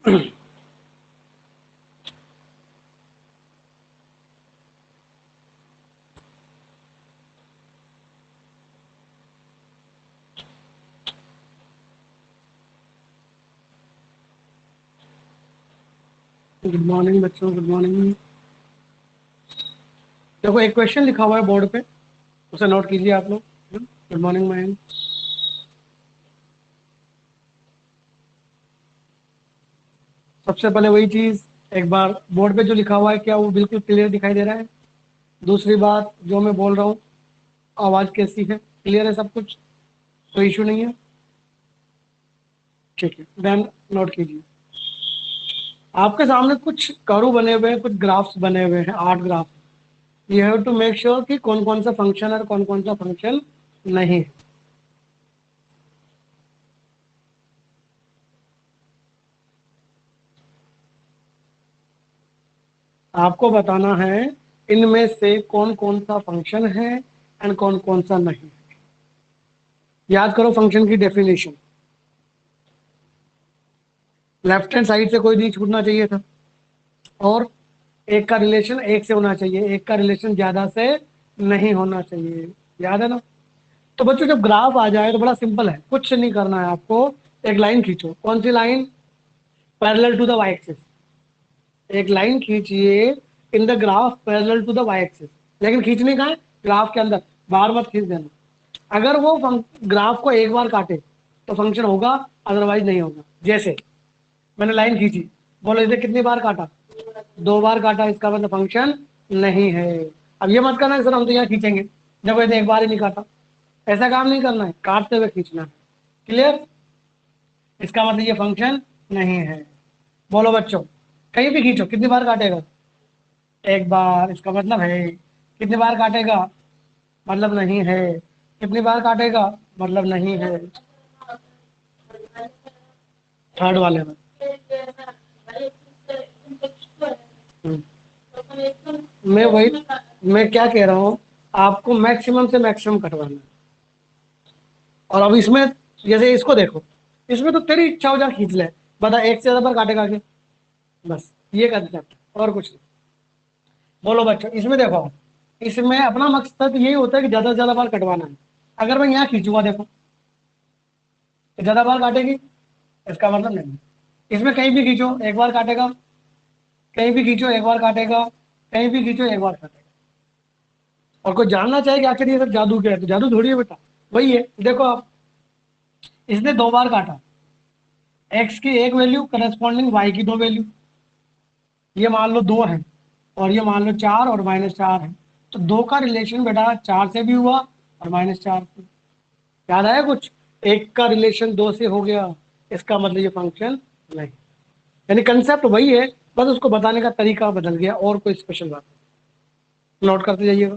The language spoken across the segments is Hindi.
गुड मॉर्निंग बच्चों, गुड मॉर्निंग। देखो एक क्वेश्चन लिखा हुआ है बोर्ड पे, उसे नोट कीजिए आप लोग। Good morning ma'am. सबसे पहले वही चीज, एक बार बोर्ड पे जो लिखा हुआ है क्या वो बिल्कुल क्लियर दिखाई दे रहा है? दूसरी बात, जो मैं बोल रहा हूँ आवाज कैसी है? क्लियर है सब कुछ? कोई इशू नहीं है? ठीक है, देन नोट कीजिए। आपके सामने कुछ कर्व बने हुए हैं, कुछ ग्राफ्स बने हुए हैं, 8 graph. You have to make sure कि कौन कौन सा फंक्शन है और कौन कौन सा फंक्शन नहीं है। आपको बताना है इनमें से कौन कौन सा फंक्शन है एंड कौन कौन सा नहीं। याद करो फंक्शन की डेफिनेशन। लेफ्ट हैंड साइड से कोई नहीं छूटना चाहिए था, और एक का रिलेशन एक से होना चाहिए, एक का रिलेशन ज्यादा से नहीं होना चाहिए। याद है ना? तो बच्चों जब ग्राफ आ जाए तो बड़ा सिंपल है, कुछ नहीं करना है आपको। एक लाइन खींचो। कौन सी line? Parallel to the Y axis. एक लाइन खींचिए in the graph parallel to the Y axis. लेकिन खींचने का है ग्राफ के अंदर, बाहर मत खींच देना। अगर वो ग्राफ को एक बार काटे तो फंक्शन होगा, अदरवाइज नहीं होगा। जैसे मैंने लाइन खींची, बोलो इसे कितनी बार काटा? 2 बार काटा, इसका मतलब फंक्शन नहीं है। अब ये मत करना सर हम तो यहाँ खींचेंगे, जब ऐसे एक बार ही नहीं काटा। ऐसा काम नहीं करना है, काटते हुए खींचना है। क्लियर? इसका मतलब ये फंक्शन नहीं है। बोलो बच्चों, कहीं भी खींचो, कितनी बार काटेगा? एक बार, इसका मतलब है। कितनी बार काटेगा? मतलब नहीं है। कितनी बार काटेगा? मतलब नहीं है। थर्ड वाले में। हम्म, मैं क्या कह रहा हूँ, आपको मैक्सिमम से मैक्सिमम कटवाना है। और अब इसमें जैसे इसको देखो, इसमें तो तेरी इच्छा हो जा खींच ले, बता एक से ज्यादा बार काटेगा आगे। बस ये कंसेप्ट, और कुछ नहीं। बोलो बच्चों, इसमें देखो, इसमें अपना मकसद यही होता है कि ज्यादा से ज्यादा बार कटवाना है। अगर मैं यहाँ खींचूंगा देखो, तो ज्यादा बार काटेगी, इसका मतलब नहीं। इसमें कहीं भी खींचो एक बार काटेगा, कहीं भी खींचो एक बार काटेगा, कहीं भी खींचो एक बार काटेगा। और कोई जानना चाहे कि आखिर ये सब जादू क्या है, तो जादू थोड़ी है बेटा, वही है। देखो आप, इसने 2 बार काटा, एक्स की एक वैल्यू करस्पॉन्डिंग वाई की 2 वैल्यू। ये मान लो 2 है, और ये मान लो 4 और -4 है। तो 2 का रिलेशन बेटा 4 से भी हुआ और -4 से। याद आया कुछ? एक का रिलेशन 2 से हो गया, इसका मतलब ये फंक्शन नहीं। यानी कंसेप्ट वही है, बस उसको बताने का तरीका बदल गया, और कोई स्पेशल बात नहीं। नोट करते जाइएगा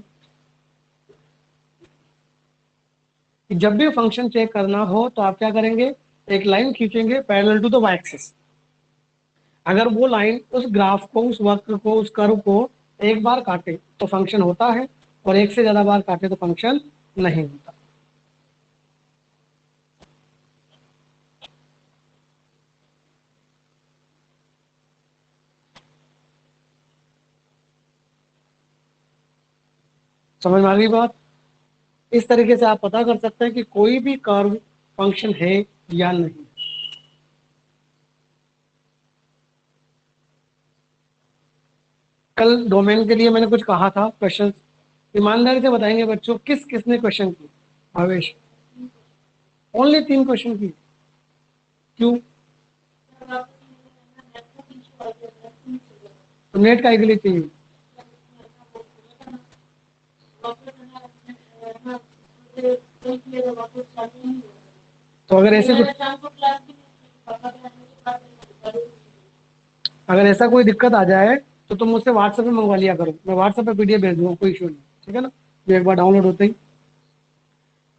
कि जब भी फंक्शन चेक करना हो तो आप क्या करेंगे, एक लाइन खींचेंगे parallel to the Y axis. अगर वो लाइन उस ग्राफ को, उस वक्र को, उस कर्व को एक बार काटे तो फंक्शन होता है, और एक से ज्यादा बार काटे तो फंक्शन नहीं होता। समझ में आ गई बात? इस तरीके से आप पता कर सकते हैं कि कोई भी कर्व फंक्शन है या नहीं। कल डोमेन के लिए मैंने कुछ कहा था क्वेश्चन, ईमानदारी से बताएंगे बच्चों, किस किसने क्वेश्चन की? आवेश, ओनली 3 क्वेश्चन की। क्यों? तो नेट का के लिए चाहिए? तो अगर ऐसे अगर ऐसा कोई दिक्कत आ जाए तो तुम मुझसे व्हाट्सएप पे मंगवा लिया करो, मैं व्हाट्सएप पे पीडीएफ भेज दूंगा, कोई इशू नहीं। ठीक है ना? ये एक बार डाउनलोड होते ही,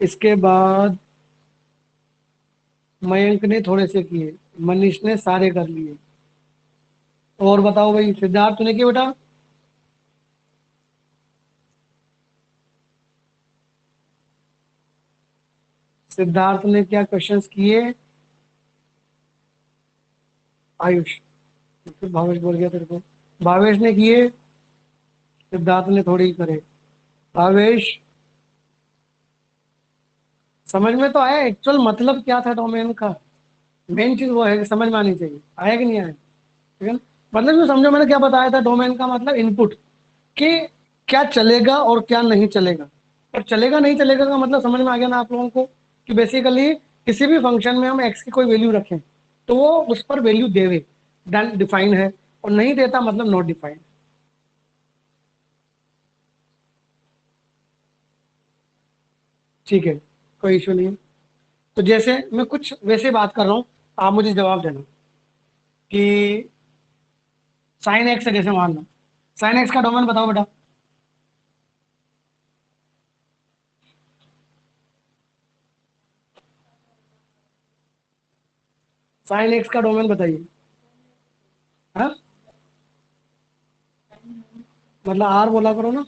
इसके बाद मयंक ने थोड़े से किए, मनीष ने सारे कर लिए। और बताओ भाई, सिद्धार्थ ने किए बेटा? सिद्धार्थ ने क्या क्वेश्चंस किए? आयुष, फिर भावेश बोल गया तेरे को, भावेश ने किए, सिद्धार्थ ने थोड़ी करे। भावेश, समझ में तो आया एक्चुअल मतलब क्या था डोमेन का? मेन चीज वो है कि समझ में आनी चाहिए। आया कि नहीं आया? ठीक है ना? मतलब ये समझो मैंने क्या बताया था, डोमेन का मतलब इनपुट, कि क्या चलेगा और क्या नहीं चलेगा। और चलेगा नहीं चलेगा का मतलब समझ में आ गया ना आप लोगों को, कि बेसिकली किसी भी फंक्शन में हम एक्स की कोई वैल्यू रखें तो वो उस पर वैल्यू देवे, डिफाइन है, और नहीं देता मतलब नॉट डिफाइंड। ठीक है, कोई इशू नहीं है। तो जैसे मैं कुछ वैसे बात कर रहा हूँ, आप मुझे जवाब देना कि साइन एक्स है, जैसे मान लो साइन एक्स का डोमेन बताओ बेटा। साइन एक्स का डोमेन बताइए। हाँ, मतलब आर बोला करो ना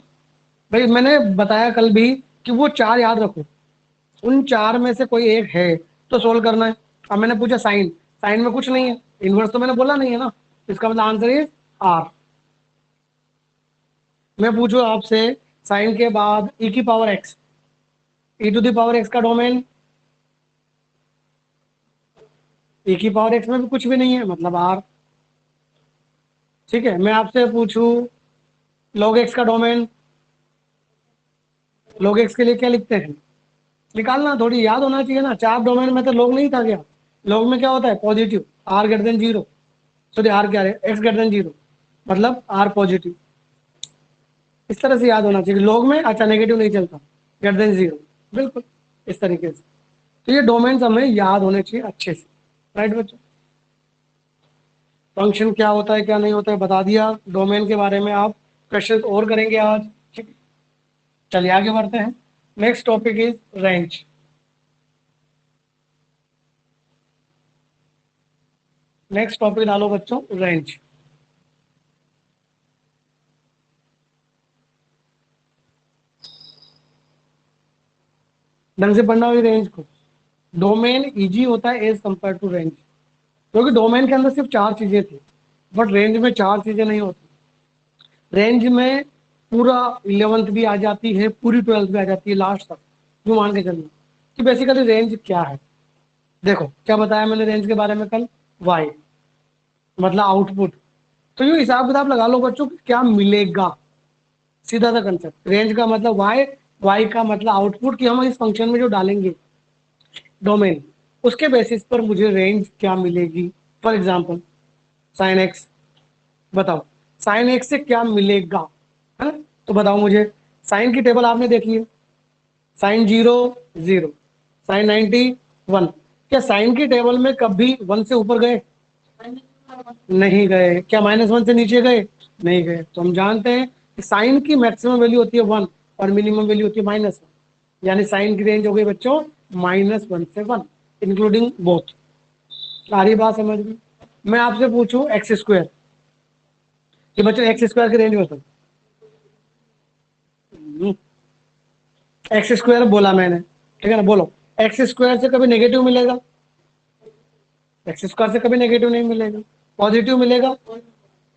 भाई। मैंने बताया कल भी कि वो चार याद रखो, उन चार में से कोई एक है तो सोल्व करना है। अब मैंने पूछा साइन, साइन में कुछ नहीं है, इनवर्स तो मैंने बोला नहीं है ना, इसका मतलब आंसर इज आर। मैं पूछू आपसे साइन के बाद ई की power x, e to the power x का डोमेन, ई की पावर एक्स में भी कुछ भी नहीं है मतलब आर। ठीक है, मैं आपसे पूछू लॉग एक्स का डोमेन, लॉग एक्स के लिए क्या लिखते हैं? निकालना थोड़ी याद होना चाहिए ना, चार डोमेन में तो लॉग नहीं था क्या? लॉग में क्या होता है? Positive, R greater than zero, sorry R क्या है, एक्स ग्रेटर देन जीरो, मतलब आर पॉजिटिव। इस तरह से याद होना चाहिए। लॉग में अच्छा नेगेटिव नहीं चलता, ग्रेटर देन जीरो, बिल्कुल इस तरीके से। तो ये डोमेन हमें याद होने चाहिए अच्छे से। राइट बच्चों, फंक्शन क्या होता है क्या नहीं होता है बता दिया। डोमेन के बारे में आप क्वेश्चन और करेंगे आज। ठीक है? चलिए आगे बढ़ते हैं। Next topic is range. Next topic डालो बच्चों, रेंज। ढंग से पढ़ना हुई रेंज को। डोमेन इजी होता है एज कंपेयर टू रेंज, क्योंकि डोमेन के अंदर सिर्फ चार चीजें थी, बट रेंज में चार चीजें नहीं होती। रेंज में पूरा 11th भी आ जाती है, पूरी 12th भी आ जाती है, लास्ट तक। जो मान के चलना कि बेसिकली रेंज क्या है। देखो क्या बताया मैंने रेंज के बारे में कल, वाई मतलब आउटपुट। तो ये हिसाब किताब लगा लो बच्चों कि क्या मिलेगा, सीधा सा कंसेप्ट। रेंज का मतलब वाई, वाई का मतलब आउटपुट, कि हम इस फंक्शन में जो डालेंगे डोमेन, उसके बेसिस पर मुझे रेंज क्या मिलेगी। फॉर एग्जाम्पल साइन एक्स, बताओ साइन एक्स से क्या मिलेगा, है ना? तो बताओ मुझे, साइन की टेबल आपने देखी है, sine zero zero, sine 90 one. क्या साइन की टेबल में कभी वन से ऊपर गए? नहीं गए। क्या माइनस वन से नीचे गए? नहीं गए। तो हम जानते हैं कि साइन की मैक्सिमम वैल्यू होती है वन, और मिनिमम वैल्यू होती है माइनस वन। यानी साइन की रेंज हो गई बच्चों माइनस वन से वन, इंक्लूडिंग बोथ। सारी बात समझ में? मैं आपसे पूछूं एक्स स्क्वायर, कि बच्चों एक्स स्क्वायर की रेंज बताओ। एक्स स्क्वायर बोला मैंने, ठीक है ना? बोलो, एक्स स्क्वायर से कभी नेगेटिव मिलेगा? एक्स स्क्वायर से कभी नेगेटिव नहीं मिलेगा। पॉजिटिव मिलेगा?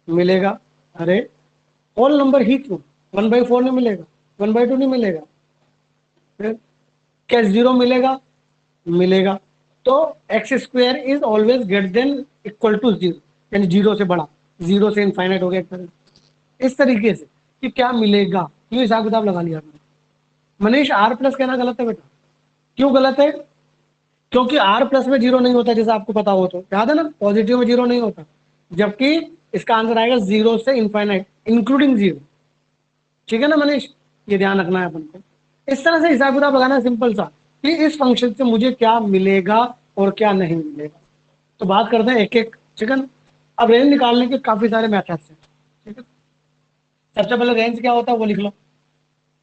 मिलेगा। अरे होल नंबर ही क्यों, 1/4 नहीं मिलेगा, 1/2 नहीं मिलेगा? फिर क्या जीरो मिलेगा? मिलेगा। तो x square is always greater than equal to zero, यानी जीरो से बड़ा, जीरो से इनफाइनाइट हो गया एक तरह से। इस तरीके से कि क्या मिलेगा, यूं हिसाब किताब लगा लिया आपने। मनीष आर प्लस कहना गलत है बेटा। क्यों गलत है? क्योंकि आर प्लस में जीरो नहीं होता, जैसे आपको पता हो तो याद है ना, पॉजिटिव में जीरो नहीं होता। जबकि इसका आंसर आएगा जीरो से इनफाइनाइट, इंक्लूडिंग जीरो। ठीक है ना मनीष, ये ध्यान रखना है अपन को। इस तरह से हिसाब किताब लगाना है सिंपल सा, कि इस फंक्शन से मुझे क्या मिलेगा और क्या नहीं मिलेगा। तो बात करते हैं एक एक। ठीक है ना? अब रेंज निकालने के काफी सारे मेथड्स हैं। ठीक है, सबसे पहले रेंज क्या होता है वो लिख लो,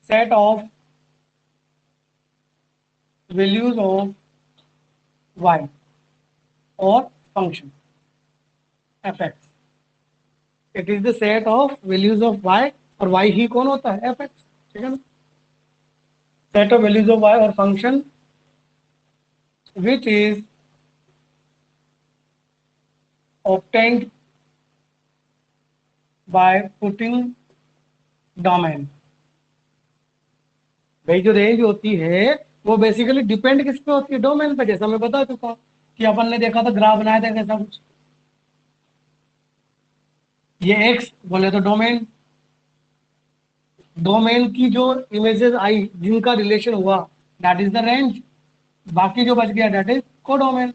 set of values of y और function f x. It is the set of values of y, और वाई ही कौन होता है? F x. ठीक है ना? Set of values of y और function which is obtained by putting domain। भाई जो रेंज होती है वो बेसिकली डिपेंड किस पे होती है, डोमेन पे, जैसा मैं बता चुका हूँ कि अपन ने देखा था, ग्राफ बनाया था कैसा कुछ, ये एक्स बोले तो डोमेन, डोमेन की जो इमेजेस आई जिनका रिलेशन हुआ दैट इज द रेंज, बाकी जो बच गया दैट इज कोडोमेन।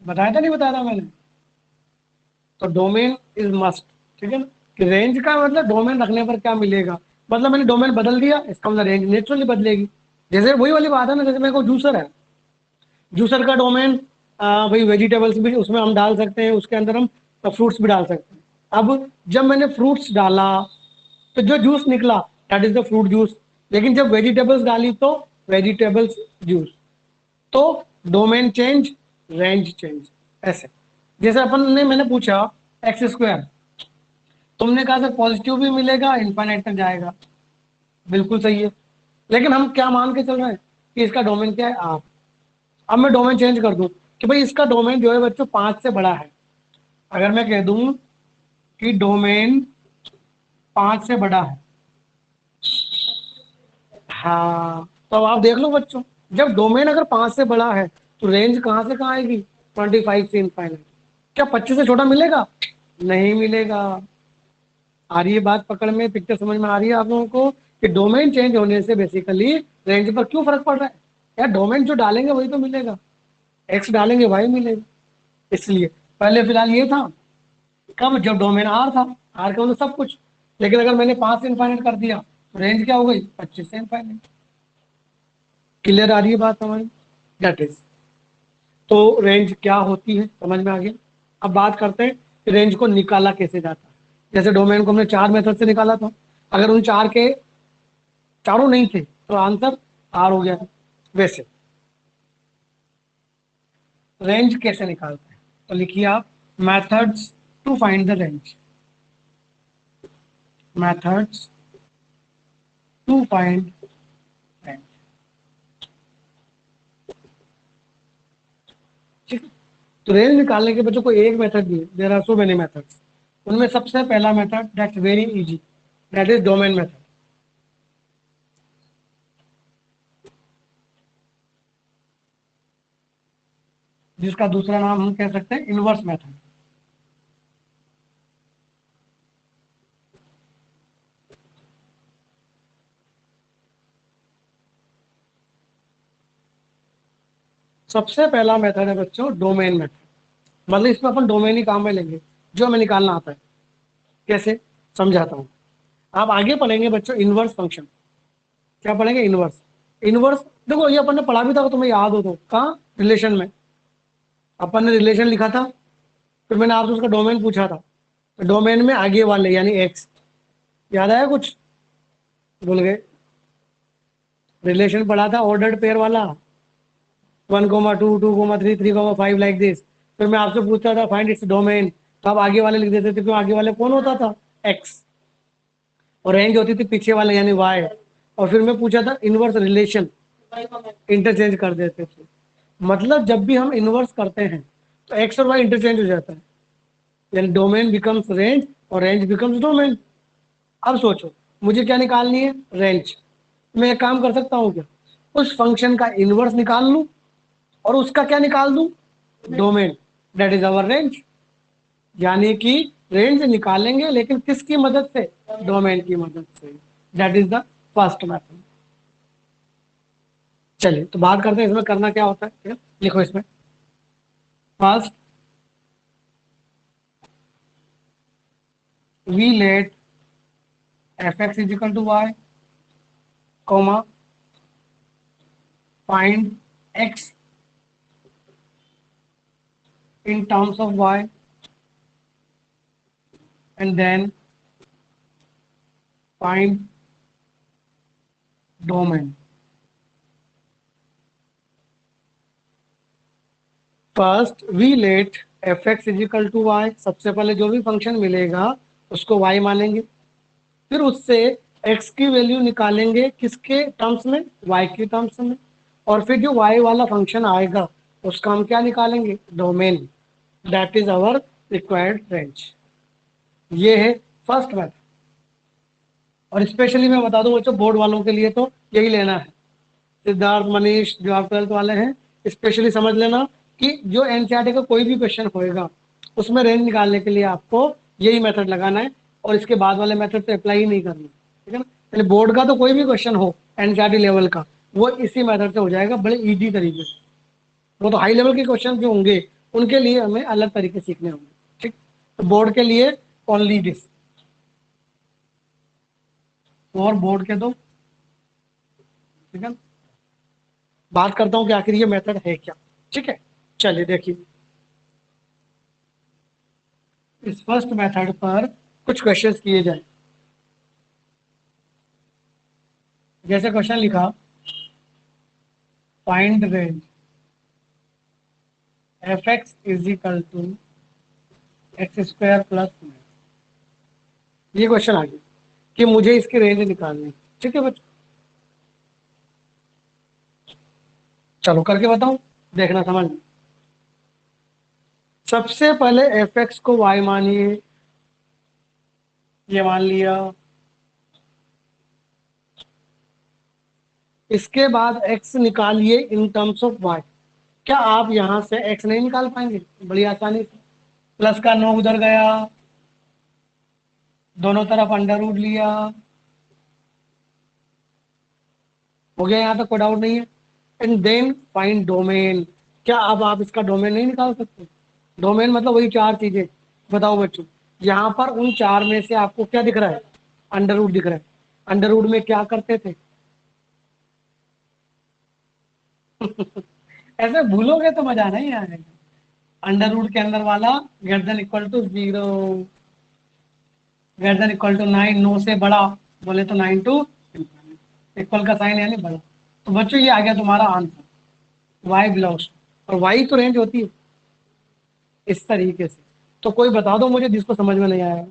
बताया था नहीं बताया था मैंने? तो डोमेन इज मस्ट, ठीक है ना, कि रेंज का मतलब डोमेन रखने पर क्या मिलेगा, मतलब मैंने डोमेन बदल दिया इसका मतलब रेंज नेचुरली बदलेगी। जैसे वही वाली बात है ना, जैसे मेरे को जूसर है, जूसर का डोमेन भाई वेजिटेबल्स भी उसमें हम डाल सकते हैं, उसके अंदर हम फ्रूट्स भी डाल सकते हैं। अब जब मैंने फ्रूट्स डाला तो जो जूस निकला that is the fruit juice, लेकिन जब वेजिटेबल्स डाली तो वेजिटेबल्स जूस। तो डोमेन चेंज, रेंज चेंज, ऐसे। जैसे अपन ने मैंने पूछा एक्स स्क्वायर, तुमने कहा सर पॉजिटिव भी मिलेगा इनफाइनाइट तक जाएगा, बिल्कुल सही है, लेकिन हम क्या मान के चल रहे हैं कि इसका डोमेन क्या है आर। अब मैं डोमेन चेंज कर दूं कि भाई इसका डोमेन जो है बच्चों 5 से बड़ा है, अगर मैं कह दूं कि डोमेन 5 से बड़ा है, हाँ, तो अब आप देख लो बच्चों, जब डोमेन अगर 5 से बड़ा है तो रेंज कहाँ से कहाँ आएगी, 25 से इनफाइनाइट। क्या 25 से छोटा मिलेगा? नहीं मिलेगा। आ रही है बात पकड़ में, पिक्चर समझ में आ रही है आप लोगों को कि डोमेन चेंज होने से बेसिकली रेंज पर क्यों फर्क पड़ रहा है? यार डोमेन जो डालेंगे वही तो मिलेगा, एक्स डालेंगे वाई मिलेगा। इसलिए पहले फिलहाल ये था, कब, जब डोमेन आर था, आर का मतलब सब कुछ, लेकिन अगर मैंने 5 से इनफाइनाइट कर दिया तो रेंज क्या हो गई, 25 से इनफाइनाइट। क्लियर आ रही है बात हमारी? दैट इज, तो रेंज क्या होती है समझ में आ गया। अब बात करते हैं कि रेंज को निकाला कैसे जाता है। जैसे डोमेन को हमने 4 मेथड से निकाला था, अगर उन 4 के चारों नहीं थे तो आंसर आर हो गया था। वैसे रेंज कैसे निकालते हैं, तो लिखिए आप methods to find the range, methods to find range. ठीक है, तो रेंज निकालने के बच्चों को एक मेथड दिए, there are so many methods, उनमें सबसे पहला method that's very easy, that is domain method, जिसका दूसरा नाम हम कह सकते हैं इनवर्स मेथड। सबसे पहला मेथड है बच्चों डोमेन मेथड, मतलब इसमें अपन डोमेन ही काम में लेंगे, जो हमें निकालना आता है। कैसे, समझाता हूँ। आप आगे पढ़ेंगे बच्चों इनवर्स फंक्शन, क्या पढ़ेंगे, इनवर्स। इनवर्स देखो ये अपन ने पढ़ा भी था, तुम्हें याद हो तो, कहाँ, रिलेशन में अपन ने रिलेशन लिखा था, फिर मैंने आपसे उसका डोमेन पूछा था, तो डोमेन में आगे वाले यानी एक्स, याद आया कुछ, भूल गए? रिलेशन पढ़ा था ऑर्डर्ड पेयर वाला, 1,2, 2,3, 3,5 लाइक दिस। फिर मैं आपसे पूछता था फाइंड इट्स डोमेन, तो आप आगे वाले लिख देते थे, क्यों, आगे वाले कौन होता था, एक्स, और रेंज होती थी पीछे वाले यानी वाई। और फिर मैं पूछा था इनवर्स रिलेशन, इंटरचेंज कर देते थे। मतलब जब भी हम इनवर्स करते हैं तो एक्स और वाई इंटरचेंज हो जाता है, यानी डोमेन बिकम्स रेंज और रेंज बिकम्स डोमेन। अब सोचो मुझे क्या निकालनी है, रेंज। मैं एक काम कर सकता हूँ क्या, उस फंक्शन का इनवर्स निकाल लूं और उसका क्या निकाल दूं, domain, that is our range. यानी कि रेंज निकालेंगे लेकिन किसकी मदद से, डोमेन की मदद से, that is the first method. चलिए तो बात करते हैं इसमें करना क्या होता है, ठीक है? लिखो इसमें, first we let f x is equal to y, comma find x in terms of y, and then find domain. First we let f x is equal to y, सबसे पहले जो भी फंक्शन मिलेगा उसको y मानेंगे, फिर उससे x की वैल्यू निकालेंगे किसके टर्म्स में, y के टर्म्स में, और फिर जो y वाला फंक्शन आएगा उसका हम क्या निकालेंगे, domain. That is our required range. ये है फर्स्ट मेथड। और स्पेशली मैं बता दूं बच्चों, बोर्ड वालों के लिए तो यही लेना है। सिद्धार्थ, मनीष, जो आप 12th वाले हैं, स्पेशली समझ लेना कि जो एनसीईआरटी का कोई भी क्वेश्चन होएगा उसमें रेंज निकालने के लिए आपको यही मेथड लगाना है, और इसके बाद वाले मेथड पे अप्लाई ही नहीं करना, ठीक है ना। यानी बोर्ड का तो कोई भी क्वेश्चन हो एनसीईआरटी लेवल का, वो इसी मेथड से हो जाएगा, बड़े इजी तरीके से। वो तो हाई लेवल के क्वेश्चन जो होंगे उनके लिए हमें अलग तरीके सीखने होंगे, ठीक। तो बोर्ड के लिए ओनली दिस, और बोर्ड के दो, ठीक है। बात करता हूँ कि आखिर ये मेथड है क्या, ठीक है। चलिए देखिए, इस फर्स्ट मेथड पर कुछ क्वेश्चंस किए जाए। जैसे क्वेश्चन लिखा, find range f x is equal to x square plus, ये क्वेश्चन आ गया कि मुझे इसकी रेंज निकालनी है, ठीक है बच्चों। चलो करके बताऊं, देखना समझ में। सबसे पहले एफ एक्स को वाई मानिए, ये मान लिया। इसके बाद एक्स निकालिए इन टर्म्स ऑफ वाई। क्या आप यहां से एक्स नहीं निकाल पाएंगे बड़ी आसानी से? प्लस का 9 उधर गया, दोनों तरफ अंडर रूट लिया, हो गया, यहां तक कोई डाउट नहीं है। And then find domain. क्या अब आप इसका डोमेन नहीं निकाल सकते? डोमेन मतलब वही चार चीजें। बताओ बच्चों, यहाँ पर उन चार में से आपको क्या दिख रहा है? अंडर रूट दिख रहा है। अंडर रूट में क्या करते थे? ऐसे भूलोगे तो मजा नहीं आएगा। अंडर रूट के अंदर वाला greater than equal to 0, greater than equal to 9, 9 से बड़ा बोले तो 9 टू इक्वल का साइन यानी बड़ा। तो बच्चों ये आ गया तुम्हारा आंसर, वाई बिलोंग्स। और वाई तो रेंज होती है इस तरीके से। तो कोई बता दो मुझे जिसको समझ में नहीं आया।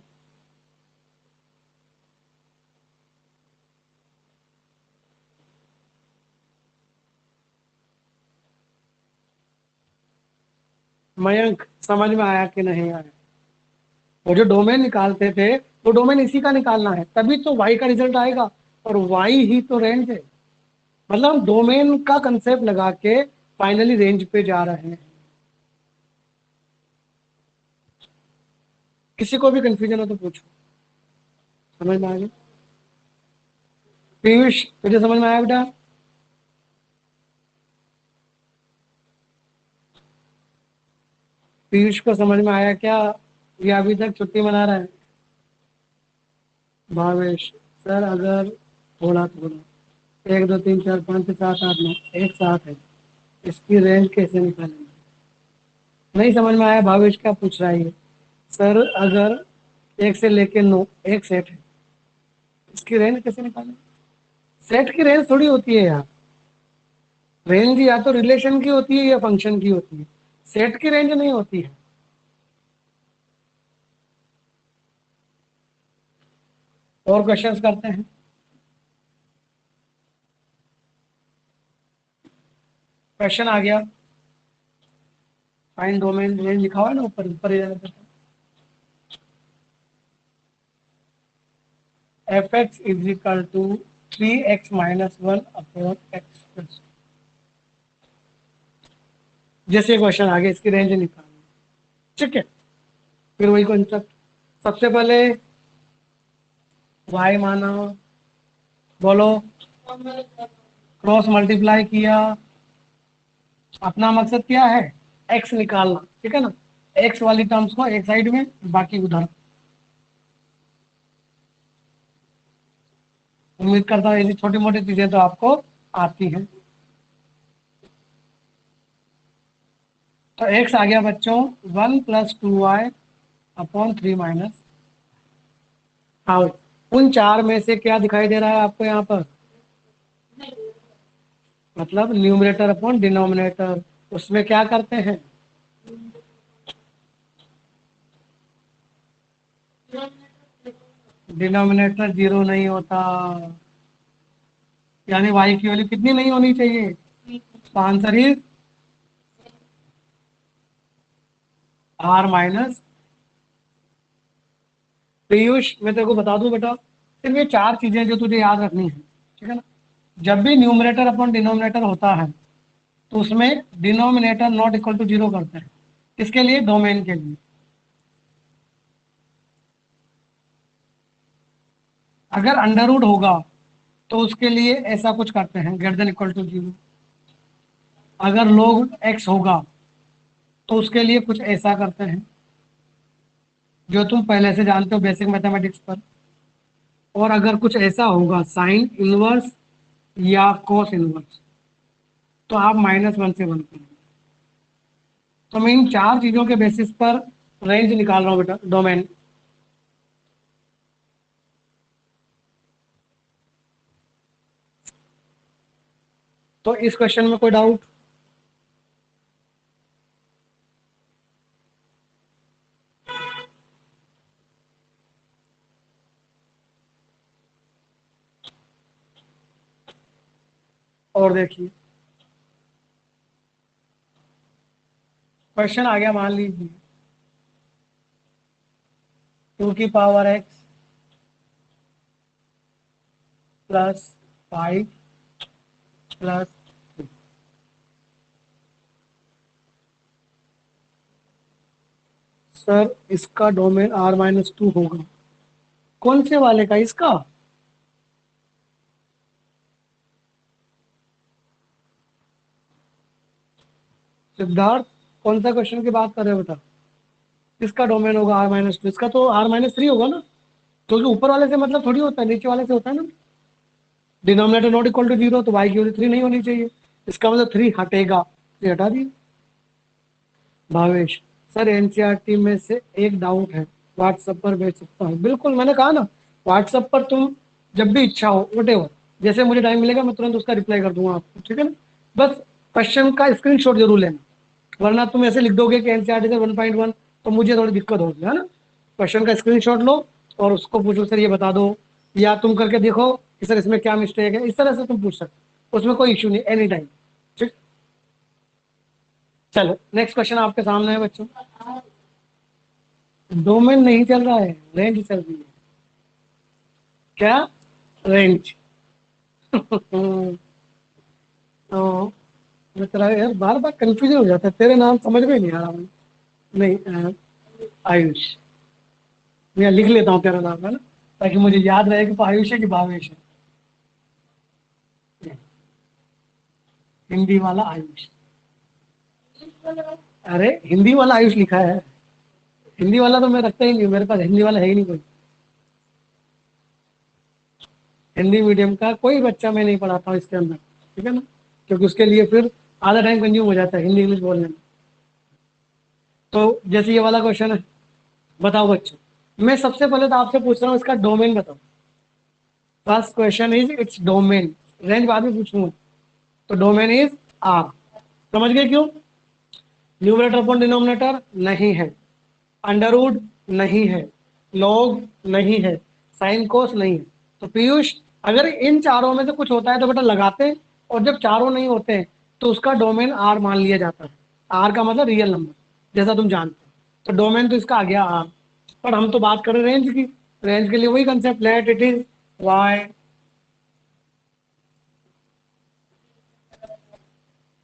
मयंक, समझ में आया कि नहीं आया? वो जो डोमेन निकालते थे, वो डोमेन इसी का निकालना है, तभी तो वाई का रिजल्ट आएगा। और वाई ही तो रेंज है। मतलब हम डोमेन का कंसेप्ट लगा के फाइनली रेंज पे जा रहे हैं। किसी को भी कंफ्यूजन हो तो पूछो। समझ में आ गया? पीयूष, तुझे समझ में आया बेटा? पीयूष को समझ में आया क्या? ये अभी तक छुट्टी मना रहा है। भावेश, सर अगर थोड़ा थोड़ा 1 2 3 4 5 6 7 8 9 एक साथ है, इसकी रेंज कैसे निकालेंगे? नहीं समझ में आया भावेश, क्या पूछ रहा है ये? सर अगर 1 से लेके 9 एक सेट है, इसकी रेंज कैसे निकालेंगे? सेट की रेंज थोड़ी होती है यार। रेंज या तो रिलेशन की होती है या फंक्शन की होती है, सेट की रेंज नहीं होती है। और क्वेश्चंस करते हैं। क्वेश्चन आ गया, फाइंड डोमेन, रेंज लिखा हुआ है ना ऊपर, ऊपर ही जाना। F x is equal to 3x-1 upon x. जैसे क्वेश्चन आगे, इसकी रेंज निकालनी, ठीक है। फिर वही कॉन्सेप्ट, सबसे पहले y माना, बोलो, क्रॉस मल्टीप्लाई किया। अपना मकसद क्या है? x निकालना, ठीक है ना। x वाली टर्म्स को एक साइड में, बाकी उधर। उम्मीद करता हूँ ऐसी छोटी मोटी चीजें तो आपको आती हैं। तो x आ गया बच्चों 1 + 2y अपॉन 3 - हाँ, उन चार में से क्या दिखाई दे रहा है आपको यहाँ पर? मतलब न्यूमरेटर अपॉन डिनोमिनेटर। उसमें क्या करते हैं? डिनोमिनेटर 0 नहीं होता, यानी y की वैल्यू कितनी नहीं होनी चाहिए? तो answer is, R minus. Piyush मैं तेरे को बता दूं बेटा, सिर्फ ये 4 चीजें जो तुझे याद रखनी है, ठीक है ना। जब भी न्यूमरेटर अपॉन डिनोमिनेटर होता है तो उसमें डिनोमिनेटर नॉट इक्वल टू 0 करते हैं। किसके लिए? डोमेन के लिए। अगर अंडर रूट होगा तो उसके लिए ऐसा कुछ करते हैं, ग्रेटर देन इक्वल टू 0। अगर log x होगा तो उसके लिए कुछ ऐसा करते हैं जो तुम पहले से जानते हो बेसिक मैथमेटिक्स पर। और अगर कुछ ऐसा होगा साइन इनवर्स या कॉस इनवर्स तो आप -1 से 1 करेंगे। तो मैं इन 4 चीजों के बेसिस पर रेंज निकाल रहा हूँ बेटा, डोमेन। तो इस क्वेश्चन में कोई डाउट? और देखिए क्वेश्चन आ गया, मान लीजिए 2 की power x plus 5 plus 3। Sir इसका डोमेन r-2 होगा। कौन से वाले का? इसका? सिद्धार्थ कौन सा क्वेश्चन की बात कर रहे हो बेटा? इसका डोमेन होगा r-2। इसका तो r-3 होगा ना, क्योंकि ऊपर वाले से मतलब थोड़ी होता है, नीचे वाले से होता है ना। डिनोमिनेटर नॉट इक्वल टू 0 तो y की वैल्यू 3 नहीं होनी चाहिए। इसका मतलब 3 हटेगा, ये हटा दिए। भावेश सर एनसीईआरटी में से एक डाउट है, व्हाट्सएप पर भेज सकता हूँ? बिल्कुल, मैंने कहा ना व्हाट्सएप पर तुम जब भी इच्छा हो वटेवर, जैसे मुझे टाइम मिलेगा मैं तुरंत उसका रिप्लाई कर दूंगा आपको, ठीक है ना। बस क्वेश्चन का स्क्रीनशॉट जरूर लेना, वरना तुम ऐसे लिख दोगे कि एनसीईआरटी से 1.1 तो मुझे थोड़ी दिक्कत होगी, है ना। क्वेश्चन का स्क्रीनशॉट लो और उसको पूछो सर ये बता दो, या तुम करके देखो कि सर इसमें क्या मिस्टेक है, इस तरह से तुम पूछ सकते हो, उसमें कोई इशू नहीं, एनी टाइम। ठीक, चलो नेक्स्ट क्वेश्चन आपके सामने है बच्चों। डोमेन नहीं चल रहा है, रेंज चल रही है। क्या? रेंज। तो मैं तेरा यार बार बार कंफ्यूजन हो जाता है, तेरे नाम समझ में नहीं आ रहा मुझे। नहीं आयुष। मैं लिख लेता हूँ तेरा नाम, है ना, ताकि मुझे याद रहे कि आयुष है कि भावेश है। हिंदी वाला आयुष। अरे हिंदी वाला आयुष लिखा है, हिंदी वाला तो मैं रखता ही नहीं हूँ, मेरे पास हिंदी वाला है ही नहीं कोई। हिंदी मीडियम का कोई बच्चा मैं नहीं पढ़ाता हूँ इसके अंदर, ठीक है ना, क्योंकि उसके लिए फिर आधा टाइम कंज्यूम हो जाता है हिंदी इंग्लिश बोलने में। तो जैसे ये वाला क्वेश्चन है, बताओ बच्चों, मैं सबसे पहले तो आपसे पूछ रहा हूँ इसका डोमेन बताओ। First question is its domain, range बाद में पूछूंगा। तो डोमेन इज आर, समझ गए क्यों? न्यूमरेटर अपॉन डिनोमिनेटर नहीं है, अंडर रूट नहीं है, लॉग नहीं है, साइन कोस नहीं है। तो पीयूष अगर इन चारों में से कुछ होता है तो बेटा लगाते हैं, और जब चारों नहीं होते हैं तो उसका डोमेन आर मान लिया जाता है। आर का मतलब रियल नंबर, जैसा तुम जानते हो। तो डोमेन तो इसका आ गया आर, पर हम तो बात कर रहे हैं रेंज की। रेंज के लिए वही concept, let it is y.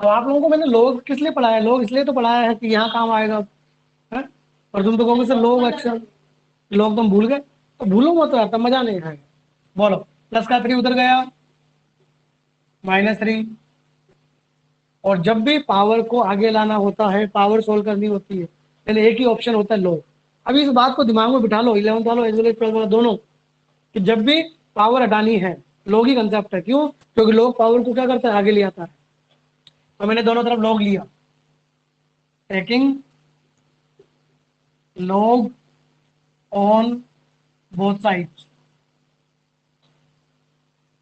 अब आप लोगों को मैंने लोग किस लिए पढ़ाया? लोग इसलिए तो पढ़ाया है कि यहाँ काम आएगा, है। और तुम तो कहोगे सर लोग अक्षर, लोग तुम भूल गए, तो भूलो मत यार, तब मजा नहीं आएगा। बोलो, प्लस का 3 उधर गया, -3। और जब भी पावर को आगे लाना होता है, पावर सोल्व करनी होती है, यानी एक ही ऑप्शन होता है लोग। अभी इस बात को दिमाग में बिठा लो, 11th वालों एज वेल एज 12th वालों दोनों, कि जब भी पावर हटानी है लोग ही कंसेप्ट है। क्यों? क्योंकि लोग पावर को क्या करता है? आगे ले आता है। तो मैंने दोनों तरफ लॉग लिया, taking log on both sides,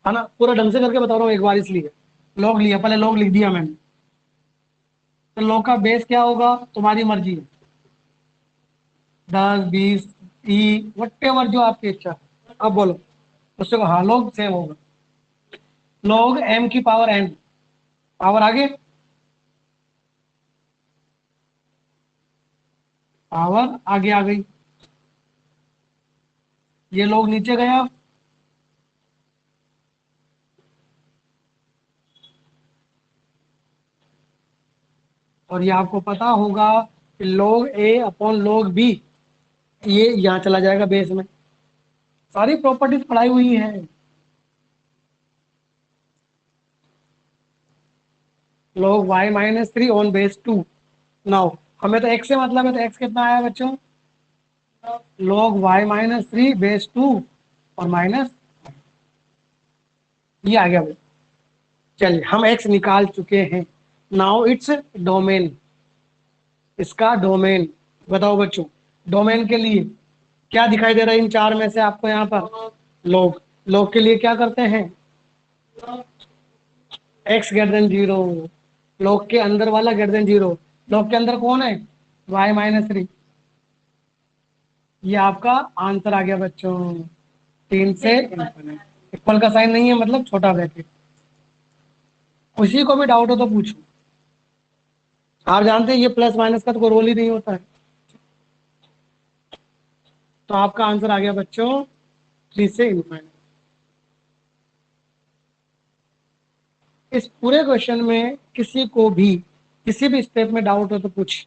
है ना। पूरा ढंग से करके बता रहा हूँ एक बार, इसलिए लॉग लिया, पहले लॉग लिख दिया मैंने। तो लॉग का बेस क्या होगा? तुम्हारी मर्जी है, 10 20 ई वट एवर, जो आपकी इच्छा है। अब बोलो उससे, हाँ लॉग सेम होगा। लॉग एम की पावर एन, पावर आगे, पावर आगे आ गई, ये लोग नीचे गया, और ये आपको पता होगा कि log a upon log b, ये यहाँ चला जाएगा बेस में। सारी प्रॉपर्टीज पढ़ाई हुई है। log y minus 3 on base 2। Now हमें तो x से मतलब है, तो x कितना आया बच्चों, log y माइनस 3 बेस 2 और माइनस, ये आ गया भाई। चलिए हम x निकाल चुके हैं। नाउ इट्स डोमेन, इसका डोमेन बताओ बच्चों। डोमेन के लिए क्या दिखाई दे रहा है इन चार में से आपको यहाँ पर, लोग। लोग के लिए क्या करते हैं, x ग्रेटर देन 0, लोग के अंदर वाला ग्रेटर देन 0। लोग के अंदर कौन है, y माइनस 3। ये आपका आंसर आ गया बच्चों, 3 से इन्फिनिट। इक्वल का साइन नहीं है मतलब छोटा ब्रैकेट। उसी को भी डाउट हो तो पूछो। आप जानते हैं ये प्लस माइनस का तो कोई रोल ही नहीं होता है। तो आपका आंसर आ गया बच्चों 3 से इन्फिनिट। इस पूरे क्वेश्चन में किसी को भी किसी भी स्टेप में डाउट हो तो पूछ।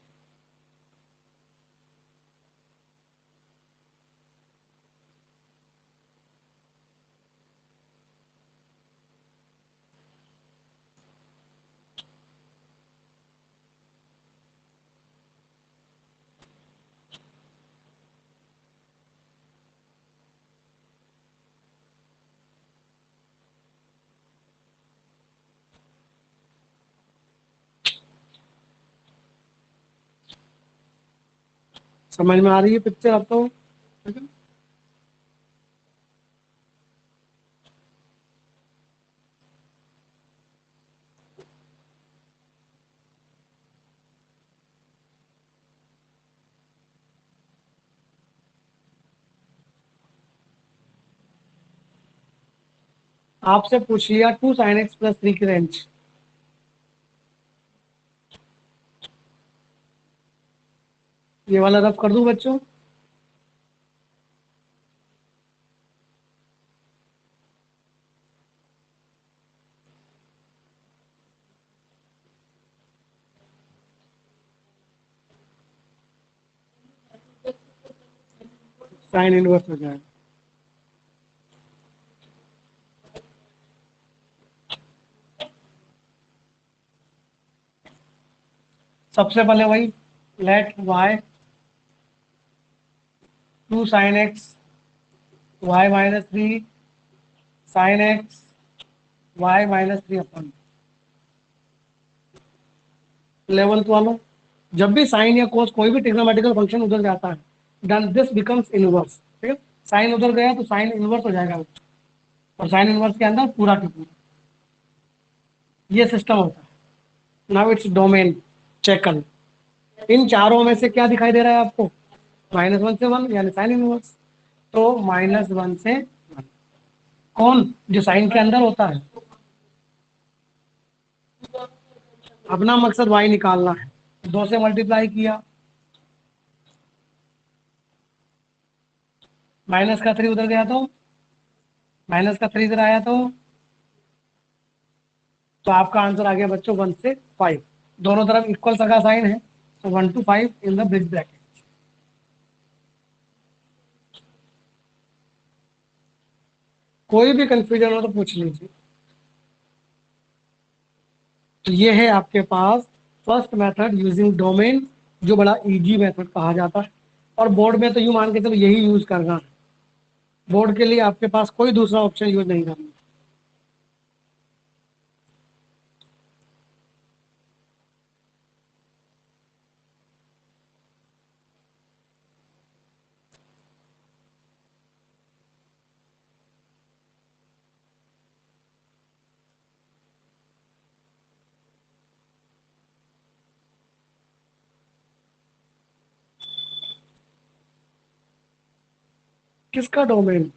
समझ में आ रही है पिक्चर अब तो। आपसे पूछ लिया 2 sin x प्लस 3 की रेंज। ये वाला रफ कर दूं बच्चों, साइन इनवर्स हो जाएगा। सबसे पहले वही, let y 2 sin x y minus 3 sin x y minus 3 अपन 11th वालों। जब भी साइन या कोस कोई भी ट्रिग्नोमेट्रिकल फंक्शन उधर जाता है, देन दिस बिकम्स इनवर्स। ठीक है, साइन उधर गया तो साइन इनवर्स हो जाएगा, और साइन इनवर्स के अंदर पूरा का पूरा ये सिस्टम होता है। नाउ इट्स डोमेन, चेक कर। इन चारों में से क्या दिखाई दे रहा है आपको, -1 से 1 यानी साइन इनवर्स। तो -1 से 1 कौन, जो साइन के अंदर होता है। अपना मकसद y निकालना है, 2 से मल्टीप्लाई किया, माइनस का 3 उधर गया तो माइनस का 3 इधर आया तो आपका आंसर आ गया बच्चों 1 से 5। दोनों तरफ इक्वल सा का साइन है, तो 1 to 5 in the bridge bracket. कोई भी कंफ्यूजन हो तो पूछ लीजिए। तो ये है आपके पास फर्स्ट मेथड यूजिंग डोमेन, जो बड़ा इजी मेथड कहा जाता है। और बोर्ड में तो यूं मान के चलो यही यूज करना है, बोर्ड के लिए आपके पास कोई दूसरा ऑप्शन यूज नहीं करना। किसका डोमेन,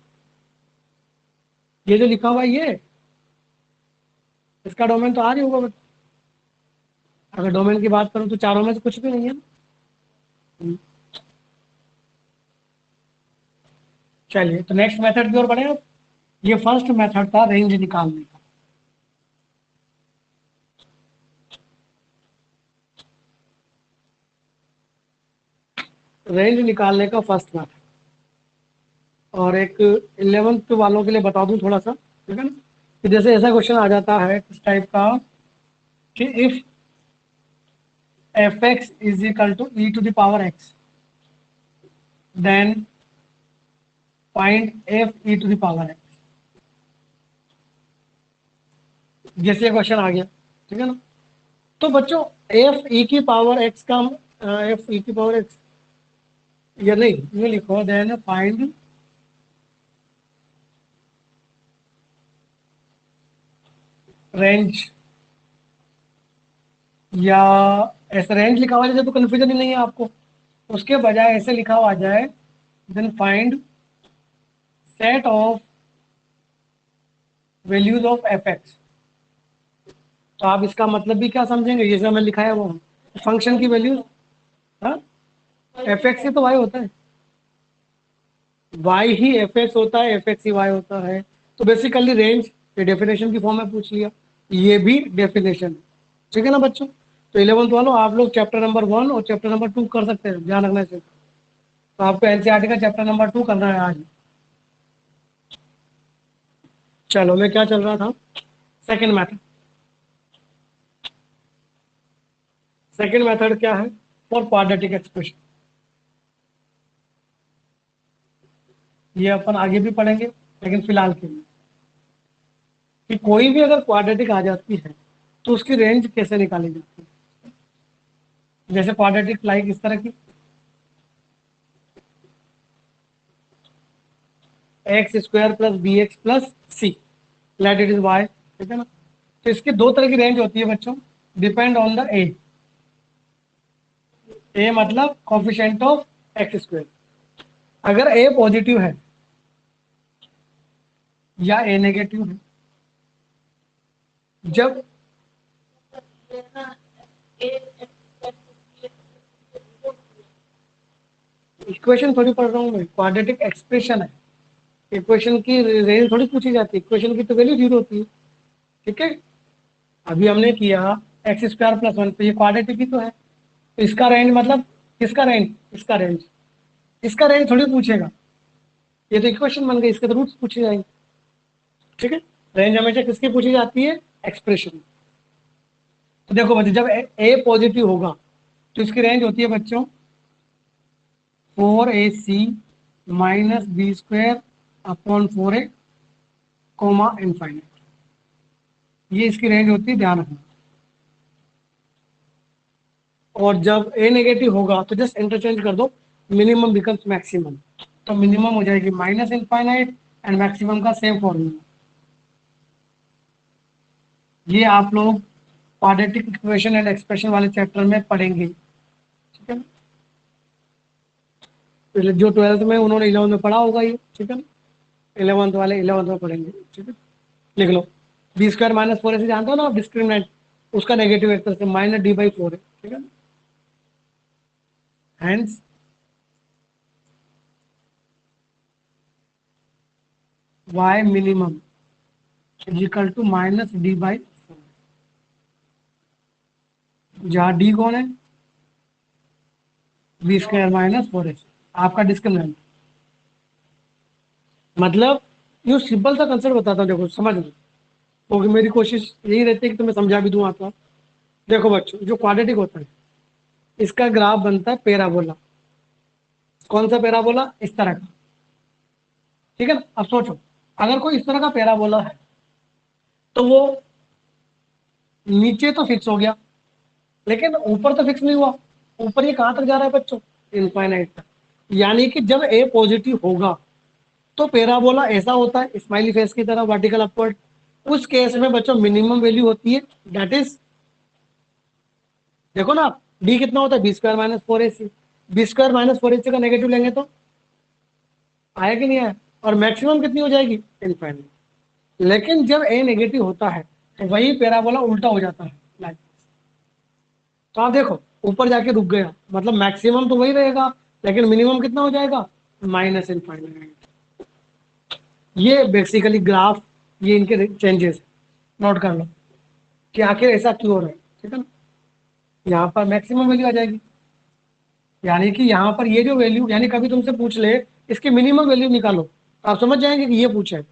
ये जो लिखा हुआ है ये, इसका डोमेन तो आ रही होगा। अगर डोमेन की बात करूं तो चारों में से कुछ भी नहीं है। चलिए तो नेक्स्ट मेथड की ओर बढ़े आप। ये फर्स्ट मेथड था रेंज निकालने का। रेंज निकालने का फर्स्ट मेथड, और एक 11th वालों के लिए बता दूं थोड़ा सा, ठीक है ना, कि जैसे ऐसा क्वेश्चन आ जाता है इस टाइप का कि if f x is equal to e to the power x, then find f e to the power x. जैसे क्वेश्चन आ गया, ठीक है ना, तो बच्चों एफ ई की पावर एक्स का, एफ ई की पावर एक्स, या नहीं ये लिखो, देन फाइंड रेंज, या ऐसे रेंज लिखा हुआ है तो कन्फ्यूजन ही नहीं है आपको, उसके बजाय ऐसे लिखा हुआ जाए, then find set of values of f x. तो आप इसका मतलब भी क्या समझेंगे, जैसे हमें लिखा है वो फंक्शन की वैल्यूज, हाँ, एफ एक्स ही तो वाई होता है, वाई ही एफ एक्स होता है, एफ एक्स ही वाई होता है। तो बेसिकली रेंज ये डेफिनेशन की फॉर्म में पूछ लिया, ये भी डेफिनेशन, ठीक है ना बच्चों। तो 11th वालों आप लोग चैप्टर नंबर 1 और चैप्टर नंबर 2 कर सकते हैं, ध्यान रखना चाहिए। तो आपको एनसीईआरटी का चैप्टर नंबर 2 करना है आज। चलो मैं क्या चल रहा था, सेकंड मेथड। सेकंड मेथड क्या है, फॉर क्वाड्रेटिक एक्सप्रेशन। ये अपन आगे भी पढ़ेंगे, लेकिन फिलहाल के लिए कि कोई भी अगर क्वाड्रेटिक आ जाती है तो उसकी रेंज कैसे निकाली जाती है। जैसे क्वाड्रेटिक लाइक इस तरह की, x square plus b x plus c, let it is y, ठीक है ना। तो इसकी दो तरह की रेंज होती है बच्चों, डिपेंड ऑन द ए मतलब कॉफिशिएंट ऑफ एक्स स्क्वायर। अगर ए पॉजिटिव है या ए नेगेटिव है, जब इक्वेशन थोड़ी पढ़ रहा हूँ मैं, क्वाड्रेटिक एक्सप्रेशन है, इक्वेशन की रेंज थोड़ी पूछी जाती है, इक्वेशन की तो वैल्यू जीरो होती है, ठीक है। अभी हमने किया एक्स स्क्वायर प्लस 1, तो ये क्वाड्रेटिक ही तो है, तो इसका रेंज मतलब किसका रेंज, इसका रेंज, इसका रेंज थोड़ी पूछेगा, ये तो इक्वेशन बन गई, इसके तो रूट्स पूछे जाएंगे, ठीक है। रेंज हमेशा किसकी पूछी जाती है, एक्सप्रेशन। तो देखो बच्चों, जब ए पॉजिटिव होगा तो इसकी रेंज होती है बच्चों 4ac minus b square upon 4a comma infinite, ये इसकी रेंज होती है, ध्यान रखना। और जब ए नेगेटिव होगा तो जस्ट इंटरचेंज कर दो, मिनिमम बिकम्स मैक्सिमम, तो मिनिमम हो जाएगी माइनस इनफाइनाइट एंड मैक्सिमम का सेम फॉर्मूला। ये आप लोग क्वाड्रेटिक इक्वेशन एंड एक्सप्रेशन वाले चैप्टर में पढ़ेंगे, ठीक है ना। पहले जो 12th में उन्होंने 11th में पढ़ा होगा ये, ठीक है ना, 11th वाले 11th में पढ़ेंगे, ठीक है। लिख लो, बी स्क्वायर माइनस 4 ऐसे जानते हो ना आप, डिस्क्रिमिनेंट उसका नेगेटिव एक तरह से माइनस डी बाई 4 है, ठीक है ना। Hence y minimum is equal to minus d by 4, जहाँ डी कौन है, बी स्क्वायर माइनस 4 आपका डिस्क्रिमिनेंट। मतलब ये सिंपल सा कंसेप्ट बताता हूँ, देखो समझ लो, क्योंकि मेरी कोशिश यही रहती है कि तुम्हें समझा भी दूँ आपको। देखो बच्चों, जो क्वाड्रेटिक होता है इसका ग्राफ बनता है पैराबोला। कौन सा पैराबोला, इस तरह का, ठीक है ना। अब सोचो, अगर कोई इस तरह का पैराबोला है तो वो नीचे तो फिक्स हो गया, लेकिन ऊपर तो फिक्स नहीं हुआ। ऊपर ये कहाँ तक जा रहा है बच्चों, इनफाइनाइट तक। यानी कि जब ए पॉजिटिव होगा तो पैराबोला ऐसा होता है, स्माइली फेस की तरह वर्टिकल अपवर्ड। उस केस में बच्चों मिनिमम वैल्यू होती है, दैट इज, देखो ना, डी कितना होता है, b square minus 4ac। B square minus 4ac का नेगेटिव लेंगे तो आया कि नहीं आया, और मैक्सिमम कितनी हो जाएगी, इनफाइनाइट। लेकिन जब ए नेगेटिव होता है तो वही पैराबोला उल्टा हो जाता है, लाइक। तो आप देखो, ऊपर जाके रुक गया, मतलब मैक्सिमम तो वही रहेगा, लेकिन मिनिमम कितना हो जाएगा, माइनस इनफाइनाइट। ये बेसिकली ग्राफ, ये इनके चेंजेस नोट कर लो कि आखिर ऐसा क्यों हो रहा है, ठीक है ना। यहाँ पर मैक्सिमम वैल्यू आ जाएगी, यानी कि यहाँ पर ये जो वैल्यू, यानी कभी तुमसे पूछ ले इसकी मिनिमम वैल्यू निकालो, तो आप समझ जाएंगे कि ये पूछा है।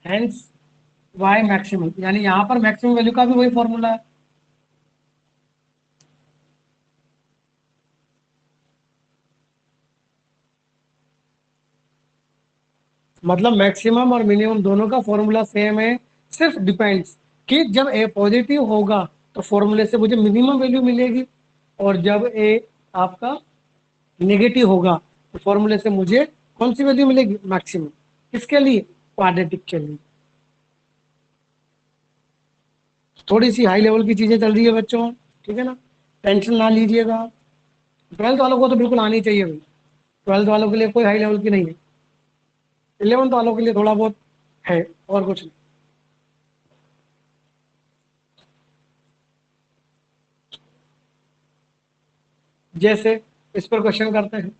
हेंस वाई मैक्सिमम, यानी यहाँ पर मैक्सिमम वैल्यू का भी वही फॉर्मूला है। मतलब मैक्सिमम और मिनिमम दोनों का फॉर्मूला सेम है, सिर्फ डिपेंड्स कि जब ए पॉजिटिव होगा तो फॉर्मूले से मुझे मिनिमम वैल्यू मिलेगी, और जब ए आपका नेगेटिव होगा तो फॉर्मूले से मुझे कौन सी वैल्यू मिलेगी, मैक्सिमम। किसके लिए, क्वाड्रेटिक के लिए। थोड़ी सी हाई लेवल की चीजें चल रही है बच्चों, ठीक है ना, टेंशन ना लीजिएगा। ट्वेल्थ वालों को तो बिल्कुल आनी चाहिए भाई, ट्वेल्थ वालों के लिए कोई हाई लेवल की नहीं है, इलेवंथ वालों के लिए थोड़ा बहुत है, और कुछ नहीं। जैसे इस पर क्वेश्चन करते हैं।